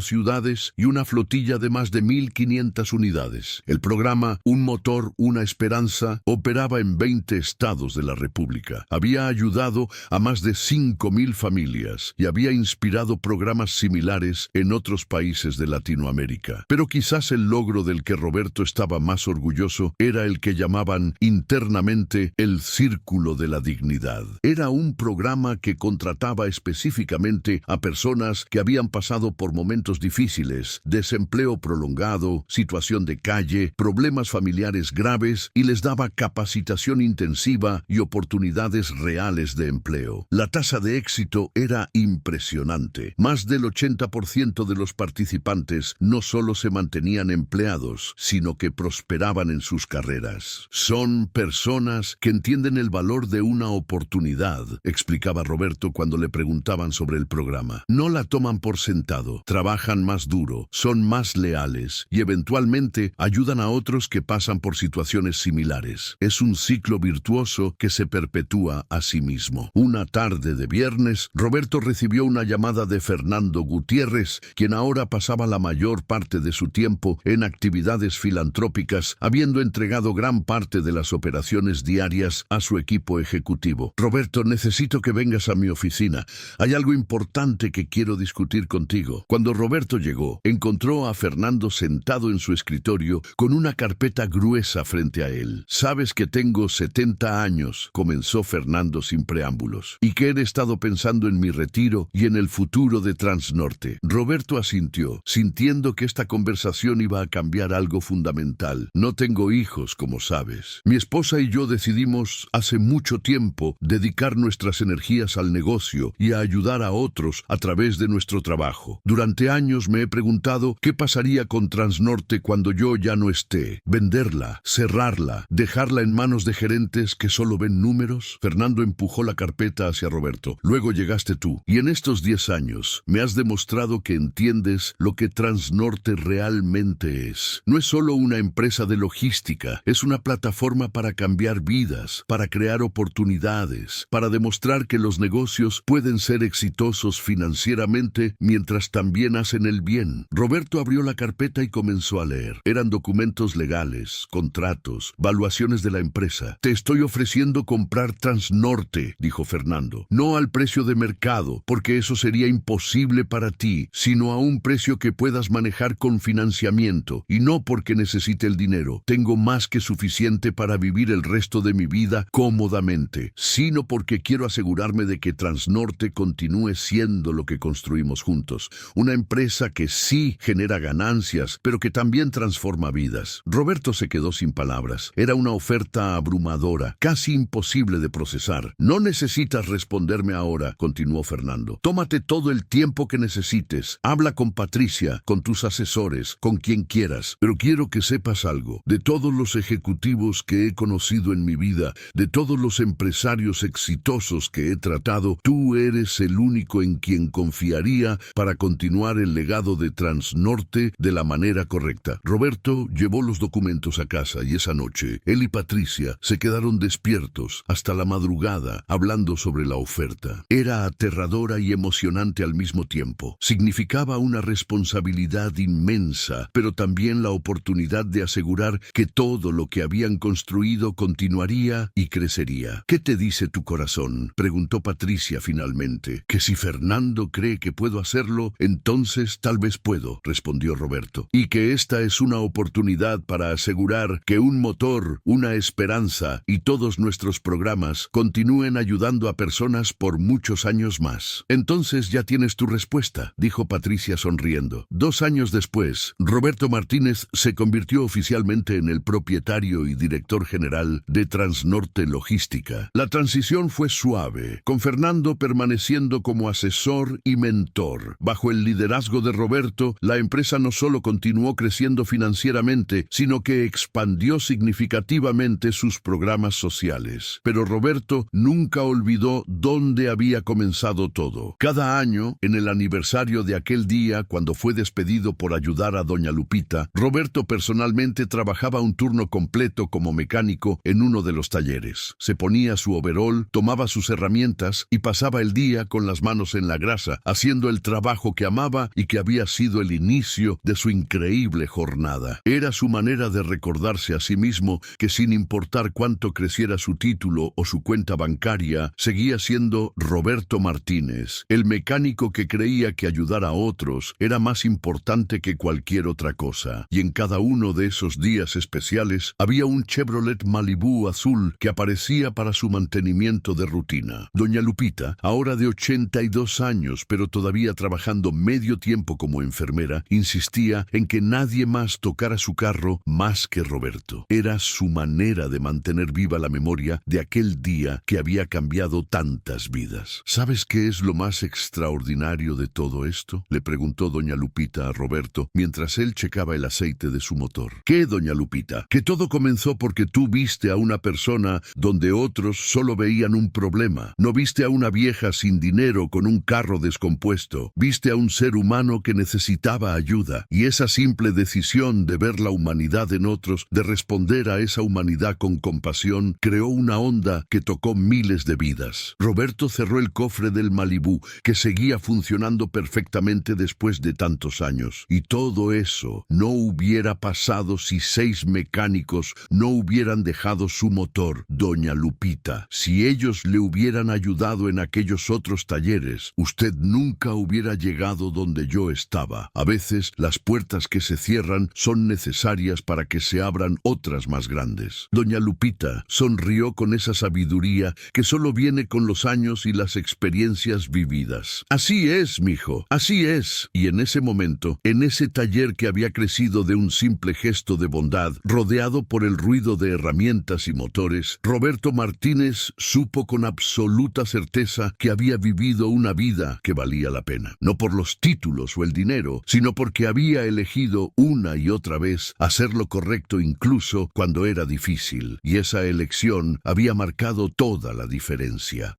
ciudades y una flotilla de más de 1,500 unidades. El programa Un Motor, Una Esperanza operaba en 20 estados de la República. Había ayudado a más de 5,000 familias y había inspirado programas similares en otros países de Latinoamérica. Pero quizás el logro del que Roberto estaba más orgulloso era el que llamaban internamente el Círculo de la Dignidad. Era un programa que contrataba específicamente a personas que habían pasado por momentos difíciles, desempleo prolongado, situación de calle, problemas familiares graves y les daba capacitación intensiva y oportunidades reales de empleo. La tasa de éxito era impresionante. Más del 80% de los participantes no solo se mantenían empleados, sino que prosperaban en sus carreras. Son personas que entienden el valor de una oportunidad, explicaba Roberto cuando le preguntaban sobre el programa. No la toman por sentado, trabajan más duro, son más leales y eventualmente ayudan a otros que pasan por situaciones similares. Es un ciclo virtuoso que se perpetúa a sí mismo. Una tarde de viernes, Roberto recibió una llamada de Fernando Gutiérrez, quien ahora pasaba la mayor parte de su tiempo en actividades filantrópicas, habiendo entregado gran parte de las operaciones diarias a su equipo ejecutivo. Roberto, necesito que vengas a mi oficina. Hay algo importante que quiero discutir contigo. Cuando Roberto llegó, encontró a Fernando sentado en su escritorio con una carpeta gruesa frente a él. Sabes que tengo 70 años, comenzó Fernando sin preámbulos, y que he estado pensando en mi retiro y en el futuro de Transnorte. Roberto asintió, sintiendo que esta conversación iba a cambiar algo fundamental. No tengo hijos, como sabes. Mi esposa y yo decidimos hace mucho tiempo dedicar nuestras energías al negocio y a ayudar a otros a través de nuestro trabajo. Durante años me he preguntado qué pasaría con Transnorte cuando yo ya no esté. ¿Venderla? ¿Cerrarla? ¿Dejarla en manos de gerentes que solo ven números? Fernando empujó la carpeta hacia Roberto. Luego llegaste tú, y en estos 10 años me has demostrado que entiendes lo que Transnorte realmente es. No es solo una empresa de logística, es una plataforma para cambiar vidas, para crear oportunidades, para demostrar que los negocios pueden ser exitosos financieramente mientras también hacen el bien. Roberto abrió la carpeta y comenzó a leer. Eran documentos legales, contratos, valuaciones de la empresa. Te estoy ofreciendo comprar Transnorte, dijo Fernando. No al precio de mercado, porque eso sería imposible para ti, sino a un precio que puedas manejar con financiamiento, y no porque necesite el dinero. Tengo más que suficiente para vivir el resto de mi vida cómodamente, sino porque quiero asegurarme de que Transnorte continúe siendo lo que construimos juntos. Una empresa que sí genera ganancias, pero que también transforma vidas. Roberto se quedó sin palabras. Era una oferta abrumadora, casi imposible de procesar. No necesitas responderme ahora, continuó Fernando. Tómate todo el tiempo que necesites. Habla con Patricia, con tus asesores, con quien quieras. Pero quiero que sepas algo. De todos los ejecutivos que he conocido en mi vida, de todos los empresarios exitosos que he tratado, tú eres el único en quien confiaría para continuar el legado de Transnorte de la manera correcta. Roberto llevó los documentos a casa y esa noche él y Patricia se quedaron despiertos hasta la madrugada hablando sobre la oferta. Era aterradora y emocionante al mismo tiempo. Significaba una responsabilidad inmensa, pero también la oportunidad de asegurar que todo lo que habían construido continuaría y crecería. ¿Qué te dice tu corazón?, preguntó Patricia finalmente. Que si Fernando cree que puedo hacerlo, entonces tal vez puedo, respondió Roberto. Y que esta es una oportunidad para asegurar que un motor, una esperanza y todos nuestros programas continúen ayudando a personas por muchos años más. Entonces ya tienes tu respuesta, dijo Patricia sonriendo. 2 años después, Roberto Martínez se convirtió oficialmente en el propietario y director general de Transnorte Logística. La transición fue suave, con Fernando permaneciendo como asesor y mentor. Bajo el liderazgo de Roberto, la empresa no solo continuó creciendo financieramente, sino que expandió significativamente sus programas sociales. Pero Roberto nunca olvidó dónde había comenzado todo. Cada año, en el aniversario de aquel día, cuando fue despedido por ayudar a doña Lupita, Roberto personalmente trabajaba un turno completo como mecánico en uno de los talleres. Se ponía su overol, tomaba sus herramientas y pasaba el día con las manos en la grasa, haciendo el trabajo que amaba y que había sido el inicio de su increíble jornada. Era su manera de recordarse a sí mismo que sin importar cuánto creciera su título o su cuenta bancaria, seguía siendo Roberto Martínez, el mecánico que creía que ayudar a otros era más importante que cualquier otra cosa. Y en cada uno de esos días especiales había un Chevrolet Malibu azul que aparecía para su mantenimiento de rutina. Doña Lupita, ahora de 82 años, pero todavía trabajando medio tiempo como enfermera, insistía en que nadie más tocara su carro más que Roberto. Era su manera de mantener viva la memoria de aquel día que había cambiado tantas vidas. ¿Sabes qué es lo más extraordinario de todo esto?, le preguntó doña Lupita a Roberto mientras él checaba el aceite de su motor. ¿Qué, doña Lupita? Que todo comenzó porque tú viste a una persona donde otros solo veían un problema. No viste a una vieja sin dinero con un carro descompuesto. Viste a un ser humano que necesitaba ayuda. Y esa simple decisión de ver la humanidad en otros, de responder a esa humanidad con compasión, creó una onda que tocó miles de vidas. Roberto cerró el cofre del Malibu, que seguía funcionando perfectamente después de tantos años. Y todo eso no hubiera pasado si 6 mecánicos no hubieran dejado su motor, doña Lupita. Si ellos le hubieran ayudado en aquellos otros talleres, usted nunca hubiera llegado donde yo estaba. A veces las puertas que se cierran son necesarias para que se abran otras más grandes. Doña Lupita sonrió con esa sabiduría que solo viene con los años y las experiencias vividas. Así es, mijo, así es. Y en ese momento, en ese taller que había crecido de un simple gesto de bondad, rodeado por el ruido de herramientas y motores, Roberto Martínez supo con absoluta certeza que había vivido una vida que valía la pena, no por los títulos o el dinero, sino porque había elegido una y otra vez hacer lo correcto incluso cuando era difícil, y esa elección había marcado toda la diferencia.